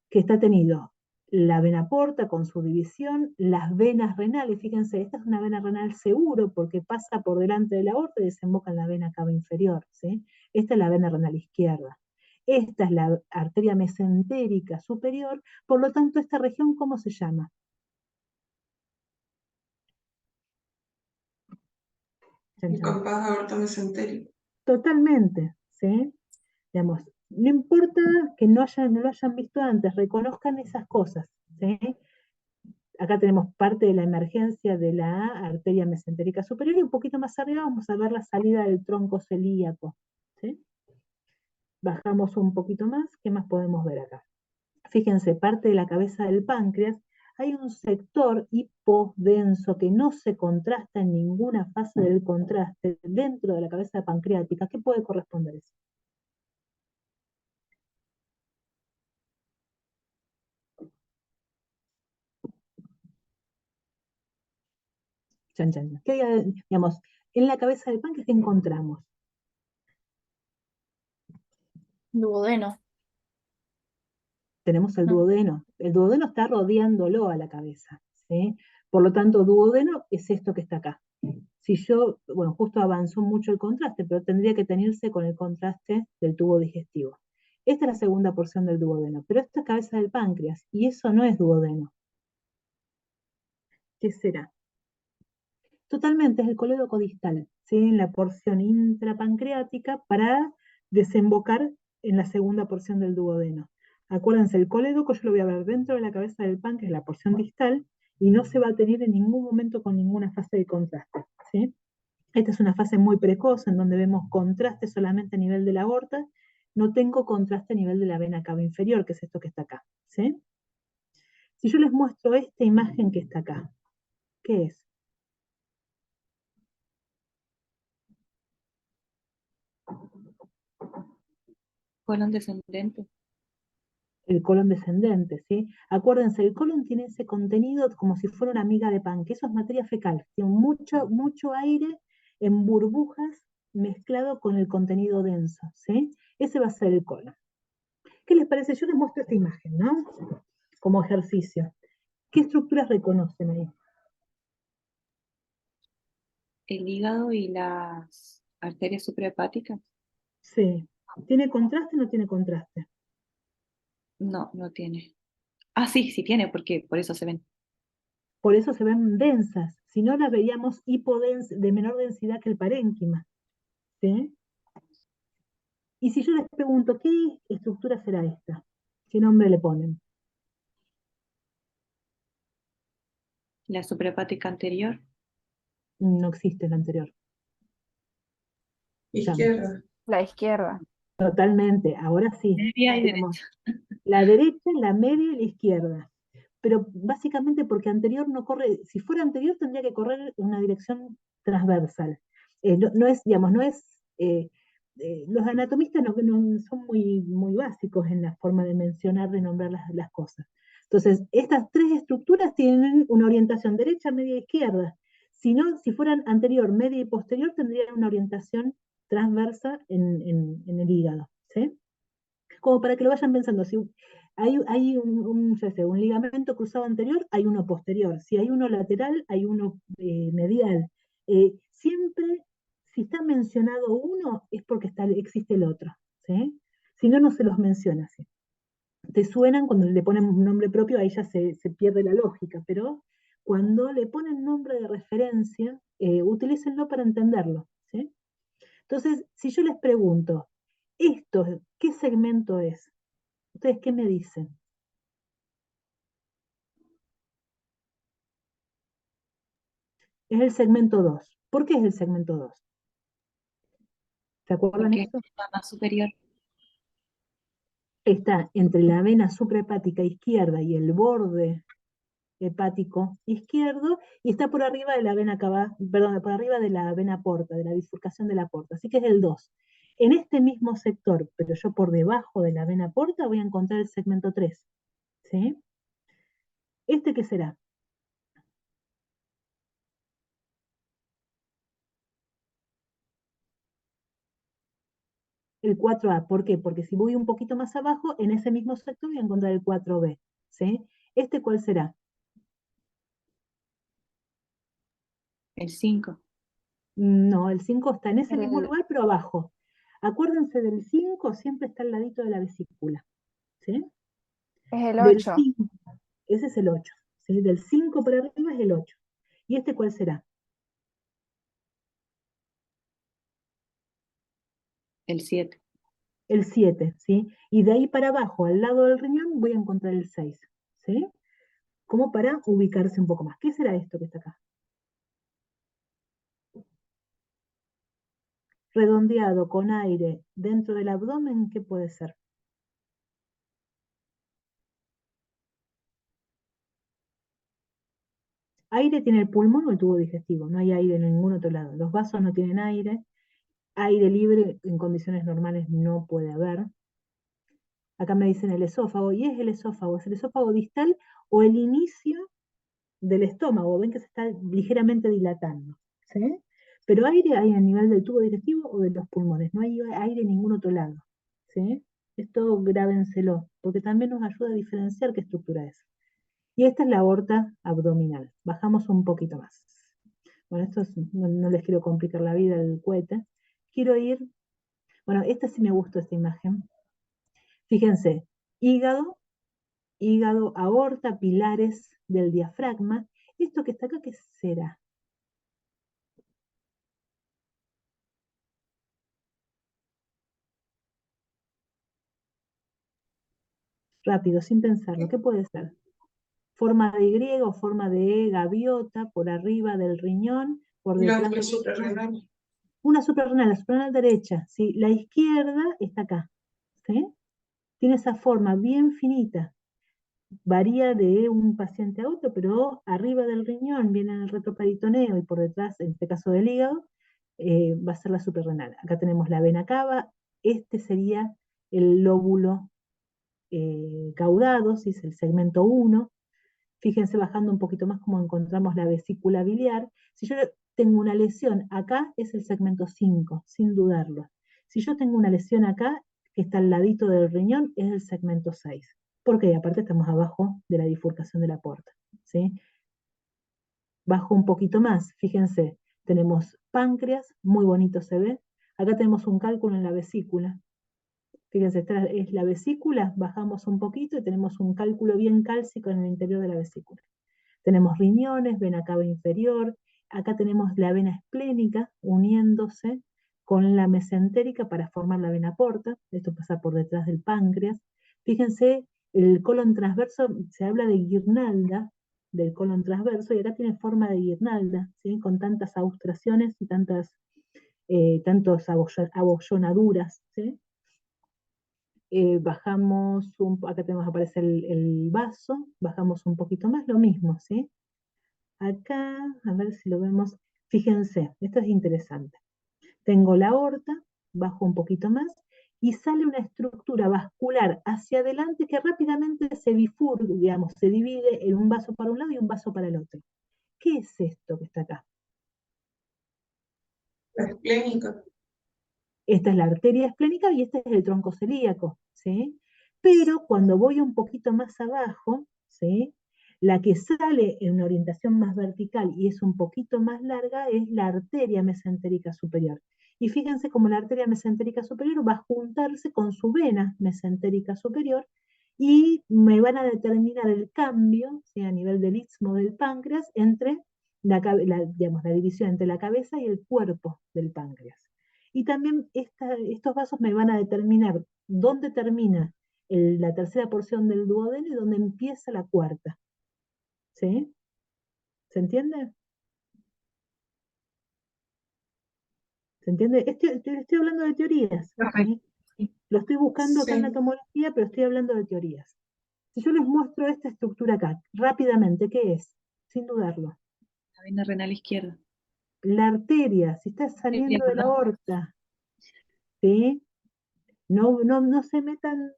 Que está tenido la vena porta con su división, las venas renales, fíjense, esta es una vena renal seguro porque pasa por delante de la aorta y desemboca en la vena cava inferior, ¿sí? Esta es la vena renal izquierda. Esta es la arteria mesentérica superior, por lo tanto, esta región, ¿cómo se llama? El compás aorta mesentérico. Totalmente, ¿sí? Digamos, no importa que no lo hayan visto antes, reconozcan esas cosas, ¿sí? Acá tenemos parte de la emergencia de la arteria mesentérica superior y un poquito más arriba vamos a ver la salida del tronco celíaco, ¿sí? Bajamos un poquito más, ¿qué más podemos ver acá? Fíjense, parte de la cabeza del páncreas, hay un sector hipodenso que no se contrasta en ninguna fase del contraste dentro de la cabeza pancreática. ¿Qué puede corresponder eso? Chan, chan. Digamos, en la cabeza del páncreas, ¿qué encontramos? Duodeno. Tenemos el No. duodeno. El duodeno está rodeándolo a la cabeza, ¿sí? Por lo tanto, duodeno es esto que está acá. Si yo, bueno, justo avanzó mucho el contraste, pero tendría que tenerse con el contraste del tubo digestivo. Esta es la segunda porción del duodeno, pero esta es cabeza del páncreas, y eso no es duodeno. ¿Qué será? Totalmente, es el colédoco distal, ¿sí? En la porción intrapancreática para desembocar en la segunda porción del duodeno. Acuérdense, el colédoco yo lo voy a ver dentro de la cabeza del páncreas, la porción distal, y no se va a tener en ningún momento con ninguna fase de contraste, ¿sí? Esta es una fase muy precoz en donde vemos contraste solamente a nivel de la aorta, no tengo contraste a nivel de la vena cava inferior, que es esto que está acá, ¿sí? Si yo les muestro esta imagen que está acá, ¿qué es? Colon descendente. El colon descendente, ¿sí? Acuérdense, el colon tiene ese contenido como si fuera una miga de pan, que eso es materia fecal, tiene mucho aire en burbujas mezclado con el contenido denso, ¿sí? Ese va a ser el colon. ¿Qué les parece? Yo les muestro esta imagen, ¿no? Como ejercicio. ¿Qué estructuras reconocen ahí? El hígado y las arterias suprahepáticas. Sí. ¿Tiene contraste o no tiene contraste? No, no tiene. Ah, sí, sí tiene, porque por eso se ven. Por eso se ven densas, si no las veíamos de menor densidad que el parénquima, ¿sí? Y si yo les pregunto, ¿qué estructura será esta? ¿Qué nombre le ponen? La suprahepática anterior. No existe la anterior. Ya, Izquierda. La izquierda. totalmente, ahora sí. Media y Tenemos derecha. la derecha, la media y la izquierda. Pero básicamente porque anterior no corre, si fuera anterior tendría que correr en una dirección transversal. No es, digamos, no es, los anatomistas no son muy básicos en la forma de mencionar, de nombrar las cosas. Entonces, estas tres estructuras tienen una orientación derecha, media e izquierda. Si no, si fueran anterior, media y posterior, tendrían una orientación transversa en el hígado, ¿sí? Como para que lo vayan pensando, si hay ya sé, un ligamento cruzado anterior, hay uno posterior, si hay uno lateral, hay uno medial. Siempre, si está mencionado uno, es porque existe el otro, ¿sí? Si no, no se los menciona así. Te suenan cuando le ponen un nombre propio, ahí ya se pierde la lógica, pero cuando le ponen nombre de referencia, utilícenlo para entenderlo, ¿sí? Entonces, si yo les pregunto, ¿esto qué segmento es? ¿Ustedes qué me dicen? Es el segmento 2. ¿Por qué es el segmento 2? ¿Se acuerdan Porque eso? está más superior. Está entre la vena suprahepática izquierda y el borde hepático izquierdo, y está por arriba de la vena cava, perdón, por arriba de la vena porta, de la bifurcación de la porta. Así que es el 2. En este mismo sector, pero yo por debajo de la vena porta, voy a encontrar el segmento 3. ¿Sí? ¿Este qué será? El 4A. ¿Por qué? Porque si voy un poquito más abajo, en ese mismo sector voy a encontrar el 4B. ¿Sí? ¿Este cuál será? El 5. No, el 5 está en ese mismo El, lugar, pero abajo. Acuérdense del 5, siempre está al ladito de la vesícula. ¿Sí? es el Del 8. 5, ese es el 8. ¿Sí? Del 5 para arriba es el 8. ¿Y este cuál será? El 7. El 7. ¿Sí? Y de ahí para abajo, al lado del riñón, voy a encontrar el 6. ¿Sí? Como para ubicarse un poco más. ¿Qué será esto que está acá? Redondeado con aire dentro del abdomen, ¿qué puede ser? Aire tiene el pulmón o el tubo digestivo, no hay aire en ningún otro lado. Los vasos no tienen aire, aire libre en condiciones normales no puede haber. Acá me dicen el esófago, y es el esófago distal o el inicio del estómago, ven que se está ligeramente dilatando, ¿sí? Pero aire hay a nivel del tubo digestivo o de los pulmones, no hay aire en ningún otro lado, ¿sí? Esto grábenselo, porque también nos ayuda a diferenciar qué estructura es. Y esta es la aorta abdominal. Bajamos un poquito más. Bueno, no les quiero complicar la vida del cohete. Quiero ir, bueno, esta sí me gustó esta imagen. Fíjense, hígado, aorta, pilares del diafragma. Esto que está acá, ¿qué será? Rápido, sin pensarlo, ¿qué puede ser? Forma de Y o forma de gaviota, por arriba del riñón, por detrás La del suprarrenal. una suprarrenal, la suprarrenal derecha, ¿sí? La izquierda está acá, ¿sí? Tiene esa forma bien finita, varía de un paciente a otro, pero arriba del riñón viene el retroperitoneo y por detrás, en este caso del hígado, va a ser la suprarrenal. Acá tenemos la vena cava, este sería el lóbulo caudado, ¿sí? Es el segmento 1. Fíjense bajando un poquito más como encontramos la vesícula biliar. Si yo tengo una lesión acá, es el segmento 5, sin dudarlo. Si yo tengo una lesión acá, que está al ladito del riñón, es el segmento 6. Porque aparte estamos abajo de la bifurcación de la puerta, ¿sí? Bajo un poquito más, fíjense, tenemos páncreas, muy bonito se ve. Acá tenemos un cálculo en la vesícula. Fíjense, esta es la vesícula, bajamos un poquito y tenemos un cálculo bien cálcico en el interior de la vesícula. Tenemos riñones, vena cava inferior, acá tenemos la vena esplénica uniéndose con la mesentérica para formar la vena porta, esto pasa por detrás del páncreas. Fíjense, el colon transverso, se habla de guirnalda, del colon transverso, y acá tiene forma de guirnalda, ¿sí? Con tantas austraciones y tantas abollonaduras, ¿sí? Bajamos, acá tenemos, aparece el vaso, bajamos un poquito más, lo mismo, ¿sí? Acá, a ver si lo vemos, fíjense, esto es interesante. Tengo la aorta, bajo un poquito más, y sale una estructura vascular hacia adelante que rápidamente se bifurca, digamos, se divide en un vaso para un lado y un vaso para el otro. ¿Qué es esto que está acá? La esplénica. Esta es la arteria esplénica y este es el tronco celíaco, ¿sí? Pero cuando voy un poquito más abajo, ¿sí? La que sale en una orientación más vertical y es un poquito más larga es la arteria mesentérica superior. Y fíjense cómo la arteria mesentérica superior va a juntarse con su vena mesentérica superior y me van a determinar el cambio, ¿sí? A nivel del istmo del páncreas entre digamos, la división entre la cabeza y el cuerpo del páncreas. Y también estos vasos me van a determinar dónde termina la tercera porción del duodeno y dónde empieza la cuarta. ¿Sí? ¿Se entiende? ¿Se entiende? Estoy hablando de teorías. ¿Sí? Lo estoy buscando acá en la Sí. tomografía, pero estoy hablando de teorías. Si yo les muestro esta estructura acá, rápidamente, ¿qué es? Sin dudarlo. La vena renal izquierda. La arteria, si está saliendo de la aorta, ¿sí? No se metan,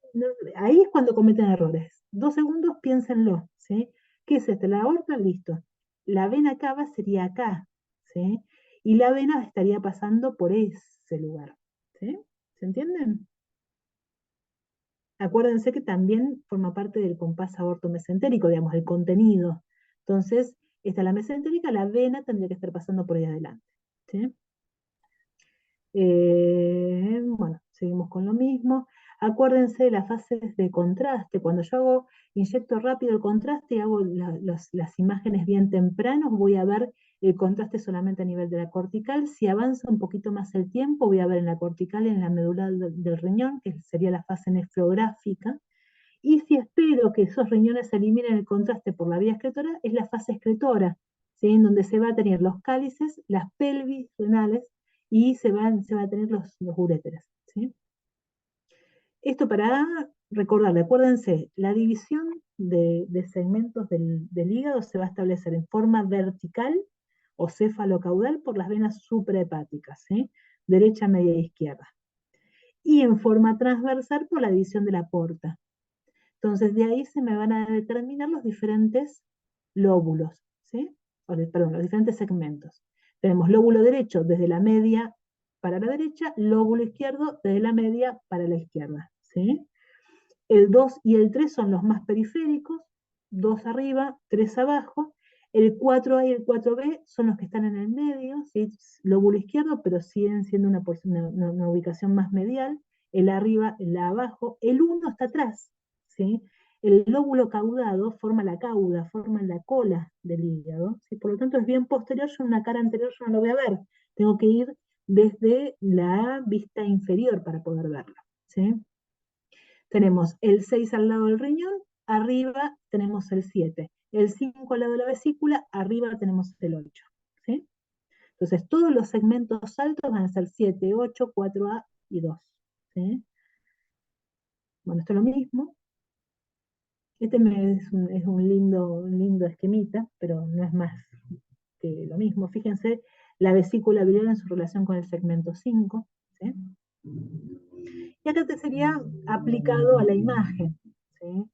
ahí es cuando cometen errores. 2 segundos, piénsenlo, ¿sí? ¿Qué es esto? La aorta, listo. La vena cava sería acá, ¿sí? Y la vena estaría pasando por ese lugar, ¿sí? ¿Se entienden? Acuérdense que también forma parte del compás aortomesentérico, digamos, el contenido. Entonces, esta es la mesentérica, la vena tendría que estar pasando por ahí adelante, ¿sí? Bueno, seguimos con lo mismo. Acuérdense de las fases de contraste. Cuando yo inyecto rápido el contraste y hago las imágenes bien tempranos, voy a ver el contraste solamente a nivel de la cortical. Si avanza un poquito más el tiempo, voy a ver en la cortical y en la medular del riñón, que sería la fase nefrográfica. Y si espero que esos riñones eliminen el contraste por la vía excretora, es la fase excretora, ¿sí? En donde se va a tener los cálices, las pelvis renales y se va a tener los uréteres, ¿sí? Esto para recordarle, acuérdense, la división de segmentos del hígado se va a establecer en forma vertical o cefalocaudal por las venas suprahepáticas, ¿sí? Derecha, media e izquierda. Y en forma transversal por la división de la porta. Entonces de ahí se me van a determinar los diferentes lóbulos, ¿sí? Perdón, los diferentes segmentos. Tenemos lóbulo derecho desde la media para la derecha, lóbulo izquierdo desde la media para la izquierda, ¿sí? El 2 y el 3 son los más periféricos, 2 arriba, 3 abajo. El 4A y el 4B son los que están en el medio, ¿sí? Lóbulo izquierdo, pero siguen siendo una ubicación más medial. El arriba, el abajo. El 1 está atrás, ¿sí? El lóbulo caudado forma la cauda, forma la cola del hígado, ¿sí? Por lo tanto es bien posterior, yo en una cara anterior yo no lo voy a ver. Tengo que ir desde la vista inferior para poder verlo, ¿sí? Tenemos el 6 al lado del riñón, arriba tenemos el 7. El 5 al lado de la vesícula, arriba tenemos el 8. ¿Sí? Entonces todos los segmentos altos van a ser 7, 8, 4A y 2. ¿Sí? Bueno, esto es lo mismo. Este es un lindo esquemita, pero no es más que lo mismo. Fíjense la vesícula biliar en su relación con el segmento 5. ¿Sí? Y acá te sería aplicado a la imagen. ¿Sí?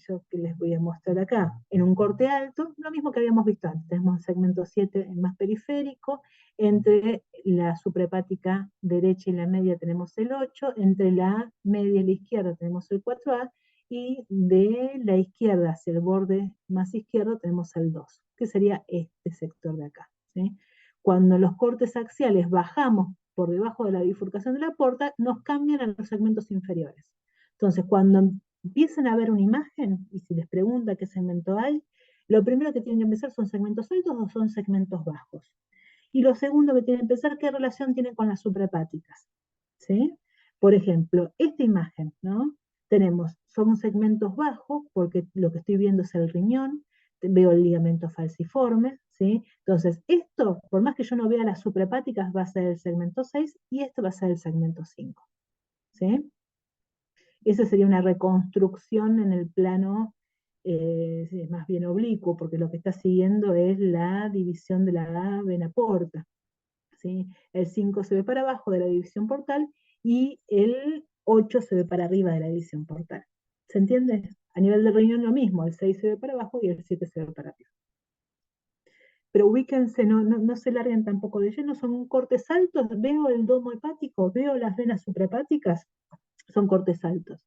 Yo que les voy a mostrar acá, en un corte alto, lo mismo que habíamos visto antes, tenemos el segmento 7 más periférico, entre la suprahepática derecha y la media tenemos el 8, entre la media y la izquierda tenemos el 4A, y de la izquierda hacia el borde más izquierdo tenemos el 2, que sería este sector de acá, ¿sí? Cuando los cortes axiales bajamos por debajo de la bifurcación de la porta, nos cambian a los segmentos inferiores. Entonces, cuando empiecen a ver una imagen, y si les pregunta qué segmento hay, lo primero que tienen que empezar son segmentos altos o son segmentos bajos. Y lo segundo que tienen que empezar, qué relación tienen con las suprahepáticas. ¿Sí? Por ejemplo, esta imagen, ¿no? Son segmentos bajos, porque lo que estoy viendo es el riñón, veo el ligamento falciforme, ¿sí? Entonces, esto, por más que yo no vea las suprahepáticas, va a ser el segmento 6 y esto va a ser el segmento 5. ¿Sí? Esa sería una reconstrucción en el plano más bien oblicuo, porque lo que está siguiendo es la división de la vena porta. ¿Sí? El 5 se ve para abajo de la división portal y el 8 se ve para arriba de la división portal. ¿Se entiende? A nivel del riñón lo mismo, el 6 se ve para abajo y el 7 se ve para arriba. Pero ubíquense, no se larguen tampoco de lleno, son cortes altos, veo el domo hepático, veo las venas suprahepáticas, son cortes altos,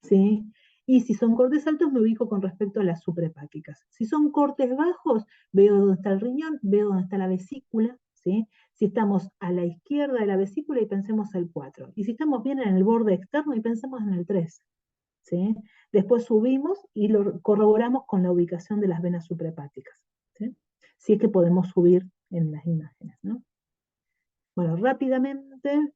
¿sí? Y si son cortes altos, me ubico con respecto a las suprahepáticas. Si son cortes bajos, veo dónde está el riñón, veo dónde está la vesícula, ¿sí? Si estamos a la izquierda de la vesícula y pensemos el 4. Y si estamos bien en el borde externo y pensemos en el 3, ¿sí? Después subimos y lo corroboramos con la ubicación de las venas suprahepáticas, ¿sí? Si es que podemos subir en las imágenes, ¿no? Bueno, rápidamente,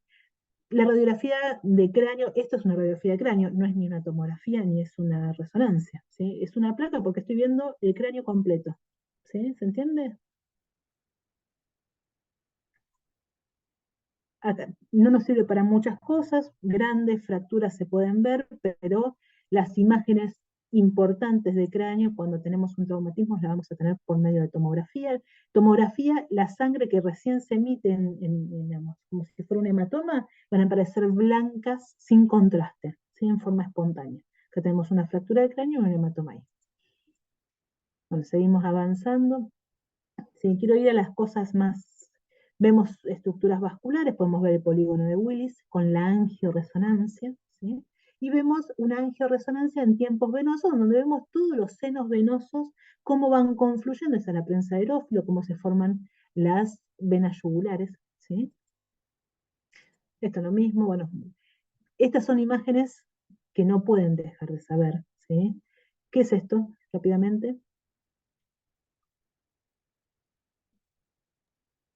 la radiografía de cráneo, esto es una radiografía de cráneo, no es ni una tomografía ni es una resonancia, ¿sí? Es una placa porque estoy viendo el cráneo completo, ¿sí? ¿Se entiende? Acá, no nos sirve para muchas cosas, grandes fracturas se pueden ver, pero las imágenes importantes de cráneo cuando tenemos un traumatismo las vamos a tener por medio de tomografía. Tomografía, la sangre que recién se emite digamos, como si fuera un hematoma, van a aparecer blancas sin contraste, ¿sí? En forma espontánea. Acá tenemos una fractura de cráneo y un hematoma ahí. Bueno, seguimos avanzando. Si quiero ir a las cosas más, vemos estructuras vasculares, podemos ver el polígono de Willis con la angioresonancia, ¿sí? Y vemos una angioresonancia en tiempos venosos, donde vemos todos los senos venosos, cómo van confluyendo, esa es la prensa de Aerófilo, cómo se forman las venas yugulares, ¿sí? Esto es lo mismo, bueno, estas son imágenes que no pueden dejar de saber, ¿sí? ¿Qué es esto? Rápidamente.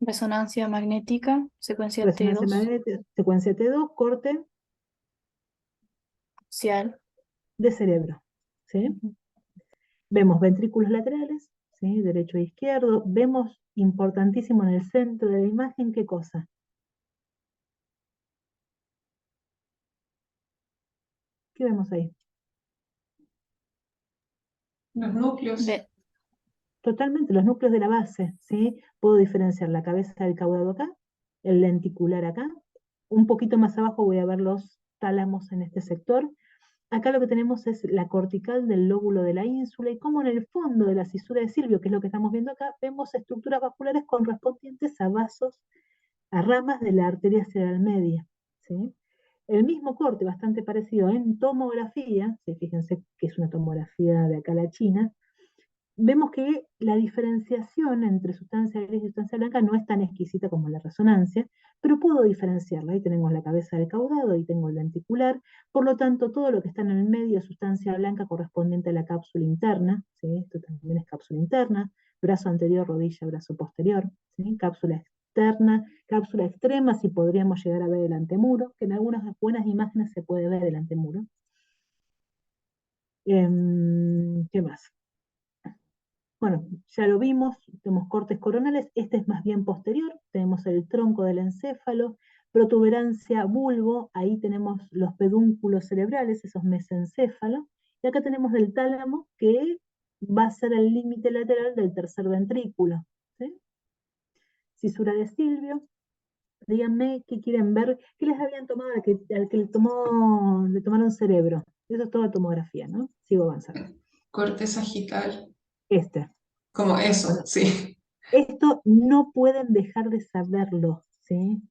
Resonancia magnética, secuencia Resonancia T2, magnética, secuencia T2, corte axial. de cerebro, ¿sí? Ujú. Vemos ventrículos laterales, ¿sí? Derecho e izquierdo. Vemos, importantísimo en el centro de la imagen, ¿qué cosa? ¿Qué vemos ahí? Los núcleos. Ve- Totalmente, los núcleos de la base, ¿sí? Puedo diferenciar la cabeza del caudado acá, el lenticular acá. Un poquito más abajo voy a ver los tálamos en este sector. Acá lo que tenemos es la cortical del lóbulo de la ínsula y como en el fondo de la cisura de Silvio, que es lo que estamos viendo acá, vemos estructuras vasculares correspondientes a vasos, a ramas de la arteria cerebral media, ¿sí? El mismo corte, bastante parecido en tomografía, ¿sí? Fíjense que es una tomografía de acá a la China, vemos que la diferenciación entre sustancia gris y sustancia blanca no es tan exquisita como la resonancia, pero puedo diferenciarla. Ahí tenemos la cabeza del caudado, ahí tengo el lenticular, por lo tanto todo lo que está en el medio es sustancia blanca correspondiente a la cápsula interna, ¿sí? Esto también es cápsula interna, brazo anterior, rodilla, brazo posterior, ¿sí? Cápsula externa, cápsula extrema, si podríamos llegar a ver el antemuro, que en algunas buenas imágenes se puede ver el antemuro. ¿Qué más? Bueno, ya lo vimos, tenemos cortes coronales, este es más bien posterior, tenemos el tronco del encéfalo, protuberancia bulbo, ahí tenemos los pedúnculos cerebrales, esos mesencéfalos, y acá tenemos el tálamo que va a ser el límite lateral del tercer ventrículo, ¿sí? Cisura de Silvio, díganme qué quieren ver, qué les habían tomado al que le tomaron cerebro. Eso es toda tomografía, ¿no? Sigo avanzando. Corte sagital. Este. Como eso, Bueno, sí. esto no pueden dejar de saberlo, ¿sí?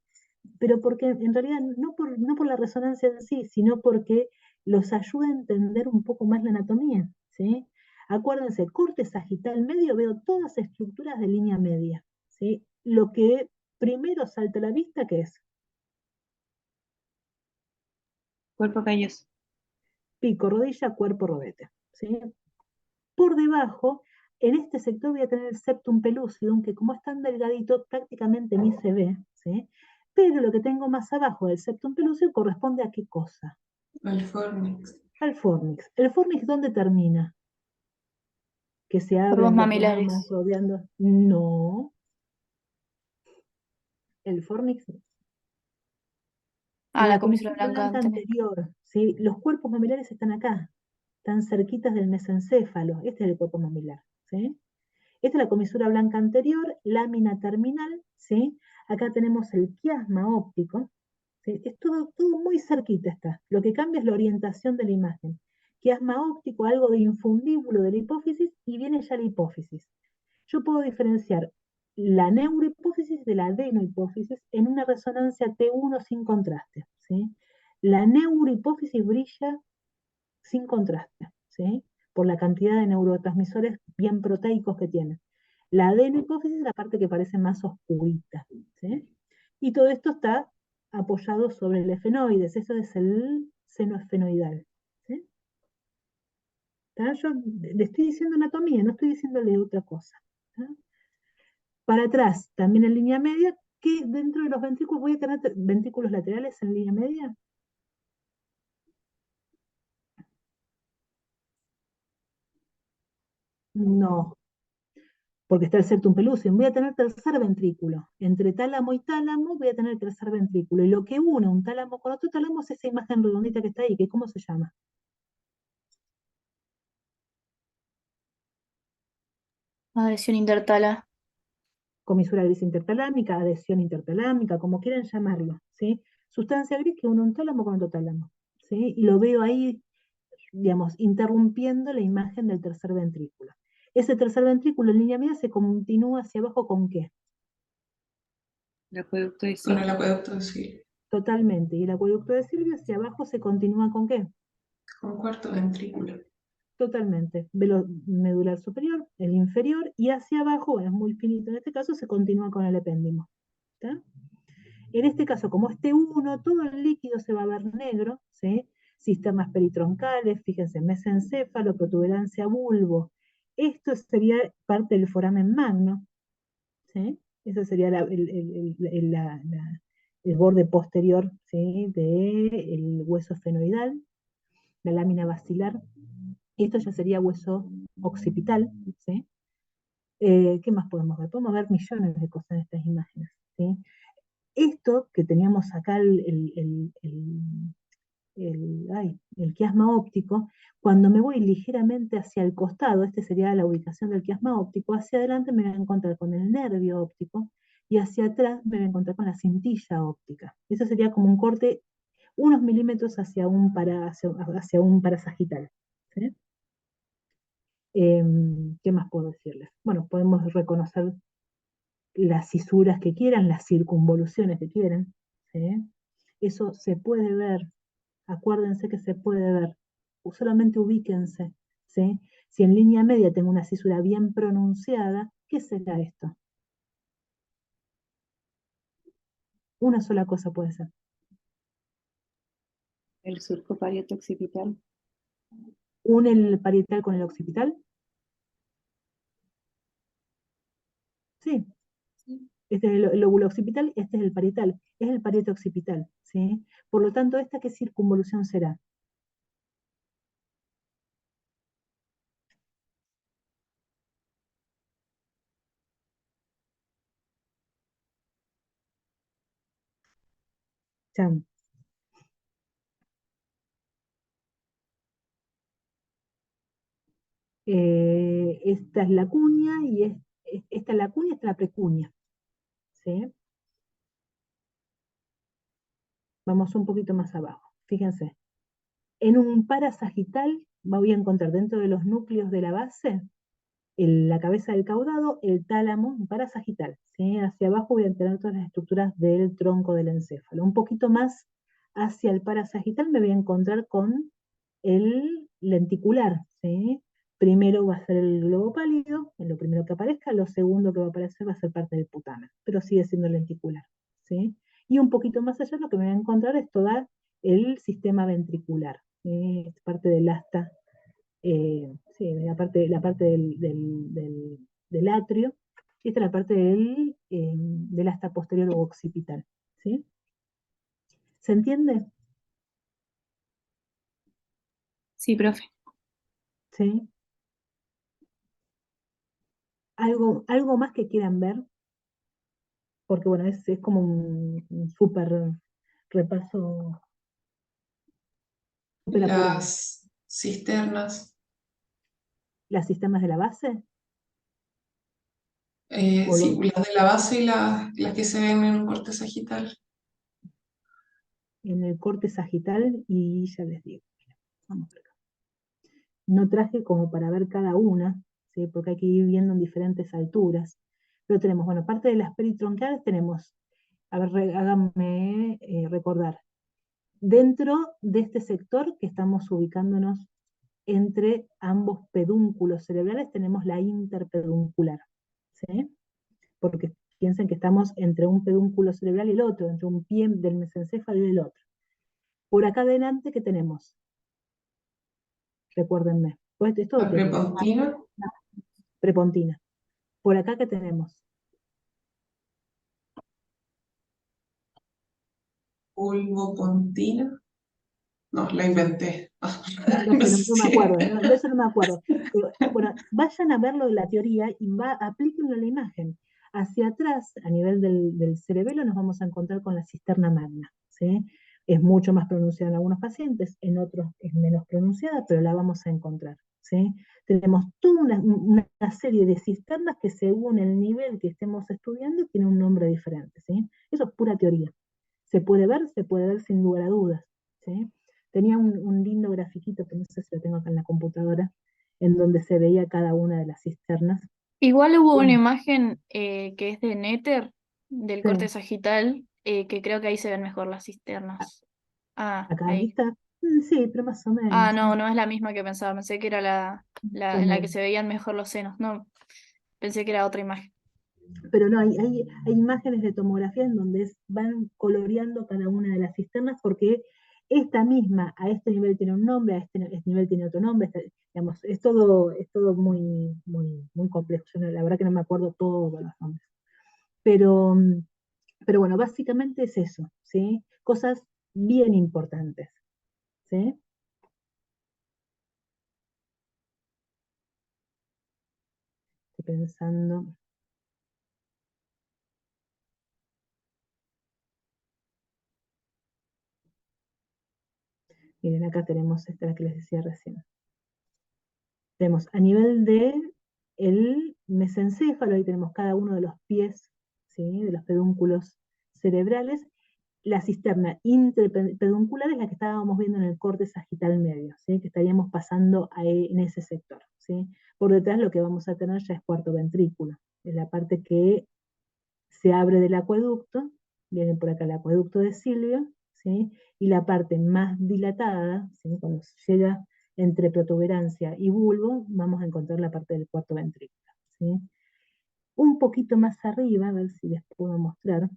Pero porque en realidad no por la resonancia en sí, sino porque los ayuda a entender un poco más la anatomía, ¿sí? Acuérdense, corte sagital medio, veo todas estructuras de línea media, ¿sí? Lo que primero salta a la vista, ¿qué es? Cuerpo calloso. Pico, rodilla, cuerpo, rodete, ¿sí? Por debajo, en este sector voy a tener el septum pellucidum, que como es tan delgadito, prácticamente ni se ve, ¿sí? Pero lo que tengo más abajo del septum pellucidum corresponde a qué cosa? El fornix. Al fornix. ¿El fornix dónde termina? Que se Por abren dos ramas mamilares. rodeando. No, el fornix Ah, en la la comisura comisura blanca blanca antes. anterior, ¿sí? Los cuerpos mamilares están acá, están cerquitas del mesencéfalo. Este es el cuerpo mamilar, ¿sí? Esta es la comisura blanca anterior, lámina terminal, ¿sí? Acá tenemos el quiasma óptico, ¿sí? Es todo muy cerquita está. Lo que cambia es la orientación de la imagen. Quiasma óptico, algo de infundíbulo de la hipófisis, y viene ya la hipófisis. Yo puedo diferenciar la neurohipófisis de la adenohipófisis en una resonancia T1 sin contraste, ¿sí? La neurohipófisis brilla sin contraste, ¿sí? Por la cantidad de neurotransmisores bien proteicos que tiene. La adenohipófisis es la parte que parece más oscurita, ¿sí? Y todo esto está apoyado sobre el efenoides, eso es el seno esfenoidal, ¿sí? Yo le estoy diciendo anatomía, no estoy diciéndole otra cosa, ¿tá? Para atrás, también en línea media, que dentro de los ventrículos voy a tener ventrículos laterales en línea media. No, porque está el septum pellucidum. Voy a tener tercer ventrículo. Entre tálamo y tálamo voy a tener tercer ventrículo. Y lo que une un tálamo con otro tálamo es esa imagen redondita que está ahí, que ¿cómo se llama? Adhesión intertala. Comisura gris intertalámica, adhesión intertalámica, como quieran llamarlo, ¿sí? Sustancia gris que une un tálamo con otro tálamo, ¿sí? Y lo veo ahí, digamos, interrumpiendo la imagen del tercer ventrículo. Ese tercer ventrículo en línea media se continúa hacia abajo ¿con qué? El acueducto de Con el Silvio. acueducto de Silvio. Totalmente. Y el acueducto de Silvio hacia abajo se continúa ¿con qué? Con cuarto ventrículo. Totalmente. Velo medular superior, el inferior, y hacia abajo, es muy finito en este caso, se continúa con el epéndimo. ¿Está? En este caso, como este 1, todo el líquido se va a ver negro, ¿sí? Sistemas peritroncales, fíjense, mesencéfalo, protuberancia bulbo. Esto sería parte del foramen magno, ¿sí? Eso sería el borde posterior, ¿sí? Del hueso esfenoidal, la lámina basilar. Esto ya sería hueso occipital, ¿sí? ¿Qué más podemos ver? Podemos ver millones de cosas en estas imágenes, ¿sí? Esto que teníamos acá, el quiasma óptico, cuando me voy ligeramente hacia el costado, este sería la ubicación del quiasma óptico, hacia adelante me voy a encontrar con el nervio óptico y hacia atrás me voy a encontrar con la cintilla óptica. Eso sería como un corte unos milímetros hacia un parasagital. ¿Sí? ¿Qué más puedo decirles? Bueno, podemos reconocer las cisuras que quieran, las circunvoluciones que quieran. ¿Sí? Eso se puede ver, acuérdense que se puede ver, solamente ubíquense. ¿Sí? Si en línea media tengo una cisura bien pronunciada, ¿qué será esto? Una sola cosa puede ser. El surco parieto-occipital. Une el parietal con el occipital. Sí, este es el lóbulo occipital, este es el parietal, es el parieto occipital, ¿sí? Por lo tanto, ¿esta qué circunvolución será? Chan. Esta es la cuña y esta es la cuña, esta es la precuña, ¿sí? Vamos un poquito más abajo, fíjense. En un parasagital voy a encontrar dentro de los núcleos de la base la cabeza del caudado, el tálamo, un parasagital. ¿Sí? Hacia abajo voy a tener todas las estructuras del tronco del encéfalo. Un poquito más hacia el parasagital me voy a encontrar con el lenticular. ¿Sí? Primero va a ser el globo pálido, en lo primero que aparezca, lo segundo que va a aparecer va a ser parte del putamen, pero sigue siendo lenticular. ¿Sí? Y un poquito más allá lo que me voy a encontrar es todo el sistema ventricular, ¿sí? Es parte del asta, sí, la parte del atrio, y esta es la parte del asta posterior o occipital. ¿Sí? ¿Se entiende? Sí, profe. ¿Sí? ¿Algo más que quieran ver? Porque bueno, es como un súper repaso, súper apurado. Las cisternas, ¿Las sistemas de la base? ¿O sí, las de la base y las que se ven en un corte sagital. en el corte sagital? Y ya les digo, vamos por acá. No traje como para ver cada una, ¿sí? Porque hay que ir viendo en diferentes alturas. Pero tenemos, bueno, parte de las peritroncales tenemos, a ver, háganme recordar, dentro de este sector que estamos ubicándonos entre ambos pedúnculos cerebrales tenemos la interpeduncular, ¿sí? Porque piensen que estamos entre un pedúnculo cerebral y el otro, entre un pie del mesencéfalo y el otro. Por acá adelante, ¿qué tenemos? Recuérdenme. Pues es todo La teoría. prepontina, Prepontina. Por acá, ¿qué tenemos? pulvopontina. No, la inventé. No No sé, sé no me si acuerdo, de eso no me acuerdo. Pero, bueno, vayan a verlo de la teoría y aplíquenlo a la imagen. Hacia atrás, a nivel del cerebelo, nos vamos a encontrar con la cisterna magna, ¿sí? Es mucho más pronunciada en algunos pacientes, en otros es menos pronunciada, pero la vamos a encontrar, ¿sí? Tenemos toda una serie de cisternas que según el nivel que estemos estudiando tiene un nombre diferente, ¿sí? Eso es pura teoría. Se puede ver sin lugar a dudas, ¿sí? Tenía un lindo grafiquito, que no sé si lo tengo acá en la computadora, en donde se veía cada una de las cisternas. Igual hubo una Bueno, imagen que es de Néter, del corte sí, sagital, que creo que ahí se ven mejor las cisternas. Ah, acá ahí. está. Sí, pero más o Ah, menos. no, no es la misma que pensaba. Pensé que era en la que Bueno, se veían mejor los senos. No, pensé que era otra imagen. pero no, hay imágenes de tomografía en donde van coloreando cada una de las cisternas porque esta misma, a este nivel tiene un nombre, a este nivel tiene otro nombre, digamos, es todo muy, muy, muy complejo. Yo la verdad que no me acuerdo todos los nombres. Pero, pero bueno, básicamente es eso, ¿sí? Cosas bien importantes, ¿sí? Estoy pensando. Miren, acá tenemos esta la que les decía recién. Tenemos a nivel de el mesencéfalo, ahí tenemos cada uno de los pies, ¿sí? De los pedúnculos cerebrales. La cisterna interpeduncular es la que estábamos viendo en el corte sagital medio, ¿sí? Que estaríamos pasando ahí, en ese sector, ¿sí? Por detrás lo que vamos a tener ya es cuarto ventrículo, es la parte que se abre del acueducto, viene por acá el acueducto de Silvio, ¿sí? Y la parte más dilatada, ¿sí? Cuando llega entre protuberancia y bulbo, vamos a encontrar la parte del cuarto ventrículo, ¿sí? Un poquito más arriba, a ver si les puedo mostrar,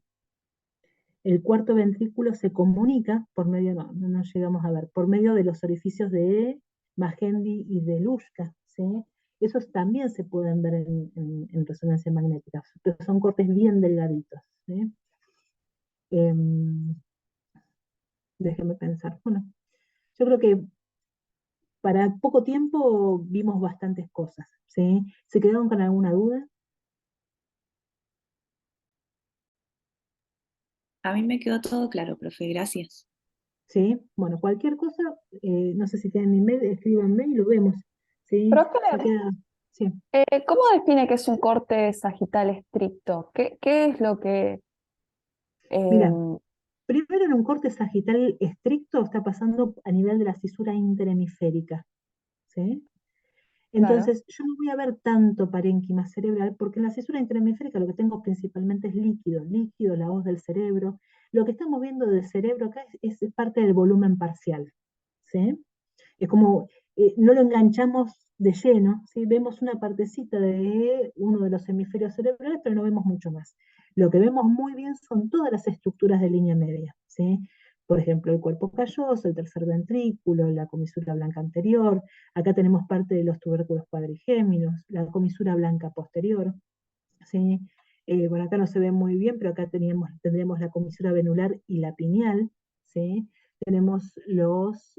el cuarto ventrículo se comunica por medio, no llegamos a ver, por medio de los orificios de Magendie y de Luschka, ¿sí? Esos también se pueden ver en resonancia magnética, pero son cortes bien delgaditos, ¿sí? Déjenme pensar. Bueno, yo creo que para poco tiempo vimos bastantes cosas, ¿sí? ¿Se quedaron con alguna duda? A mí me quedó todo claro, profe, gracias. ¿Sí? Bueno, cualquier cosa, no sé si tienen mi mail, escríbanme y lo vemos, ¿sí? Profe, Ya queda, sí. ¿Cómo define que es un corte sagital estricto? ¿Qué es lo que... Mira, em, primero en un corte sagital estricto está pasando a nivel de la cisura interhemisférica, ¿sí? claro, Entonces, yo no voy a ver tanto parénquima cerebral, porque en la cisura interhemisférica lo que tengo principalmente es líquido, líquido, la voz del cerebro. Lo que estamos viendo del cerebro acá es parte del volumen parcial, ¿sí? Es como, no lo enganchamos de lleno, ¿sí? Vemos una partecita de uno de los hemisferios cerebrales, pero no vemos mucho más. Lo que vemos muy bien son todas las estructuras de línea media, ¿sí? Por ejemplo, el cuerpo calloso, el tercer ventrículo, la comisura blanca anterior, acá tenemos parte de los tubérculos cuadrigéminos, la comisura blanca posterior, ¿sí? Bueno, acá no se ve muy bien, pero acá tendríamos la comisura venular y la pineal, ¿sí? Tenemos los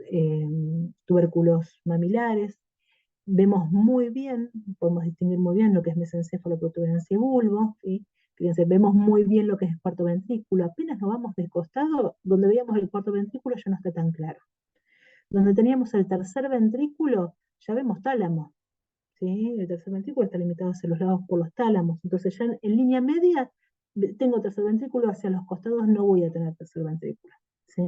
tubérculos mamilares, vemos muy bien, podemos distinguir muy bien lo que es mesencéfalo, protuberancia y bulbo, ¿sí? Fíjense, vemos muy bien lo que es el cuarto ventrículo. Apenas nos vamos del costado, donde veíamos el cuarto ventrículo ya no está tan claro. Donde teníamos el tercer ventrículo, ya vemos tálamo, ¿sí? El tercer ventrículo está limitado hacia los lados por los tálamos. Entonces ya en línea media tengo tercer ventrículo, hacia los costados no voy a tener tercer ventrículo, ¿sí?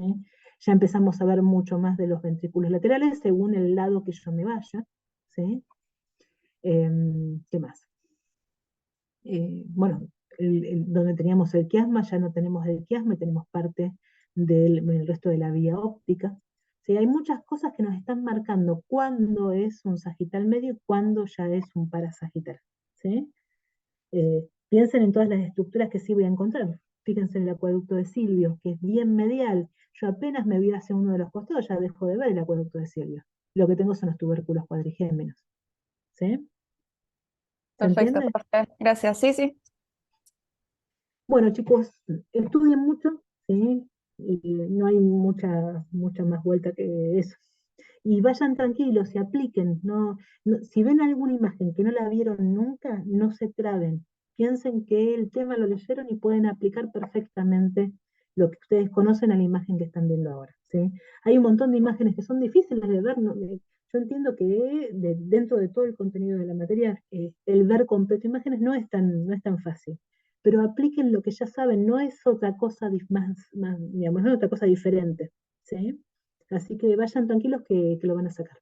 Ya empezamos a ver mucho más de los ventrículos laterales según el lado que yo me vaya, ¿sí? ¿Qué más? Bueno, donde teníamos el quiasma, ya no tenemos el quiasma y tenemos parte del resto de la vía óptica. Sí, hay muchas cosas que nos están marcando cuándo es un sagital medio y cuándo ya es un parasagital, ¿sí? Piensen en todas las estructuras que sí voy a encontrar. Fíjense en el acueducto de Silvio, que es bien medial. Yo apenas me voy hacia uno de los costados, ya dejo de ver el acueducto de Silvio. Lo que tengo son los tubérculos cuadrigéminos, ¿sí? ¿Se perfecto, entiende? profe. Gracias. Sí, sí. Bueno, chicos, estudien mucho, ¿sí? No hay mucha más vuelta que eso. Y vayan tranquilos y apliquen. Si ven alguna imagen que no la vieron nunca, no se traben. Piensen que el tema lo leyeron y pueden aplicar perfectamente lo que ustedes conocen a la imagen que están viendo ahora, ¿sí? Hay un montón de imágenes que son difíciles de ver, ¿no? Yo entiendo que dentro de todo el contenido de la materia, el ver completo imágenes no es tan fácil, pero apliquen lo que ya saben, no es otra cosa digamos, no es otra cosa diferente, ¿sí? Así que vayan tranquilos que lo van a sacar.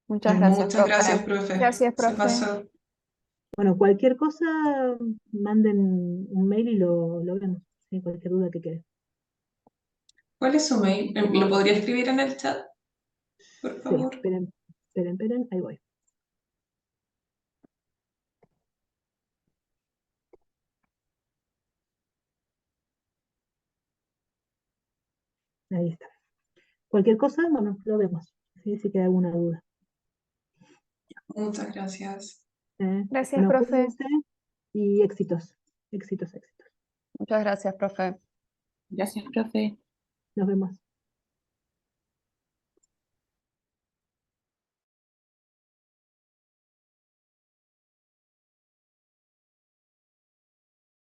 Muchas gracias, Muchas profe. gracias, profe. Gracias, Se profe. pasó. Bueno, cualquier cosa, manden un mail y lo vemos, ¿sí? Cualquier duda que quede. ¿Cuál es su mail? ¿Lo podría escribir en el chat, por Sí, favor? esperen, ahí voy. Ahí está. Cualquier cosa, bueno, lo vemos, ¿sí? Si queda alguna duda. Muchas gracias. Gracias, Bueno, profe. cuídense y éxitos, éxitos, éxitos. Muchas gracias, profe. Gracias, profe. Nos vemos.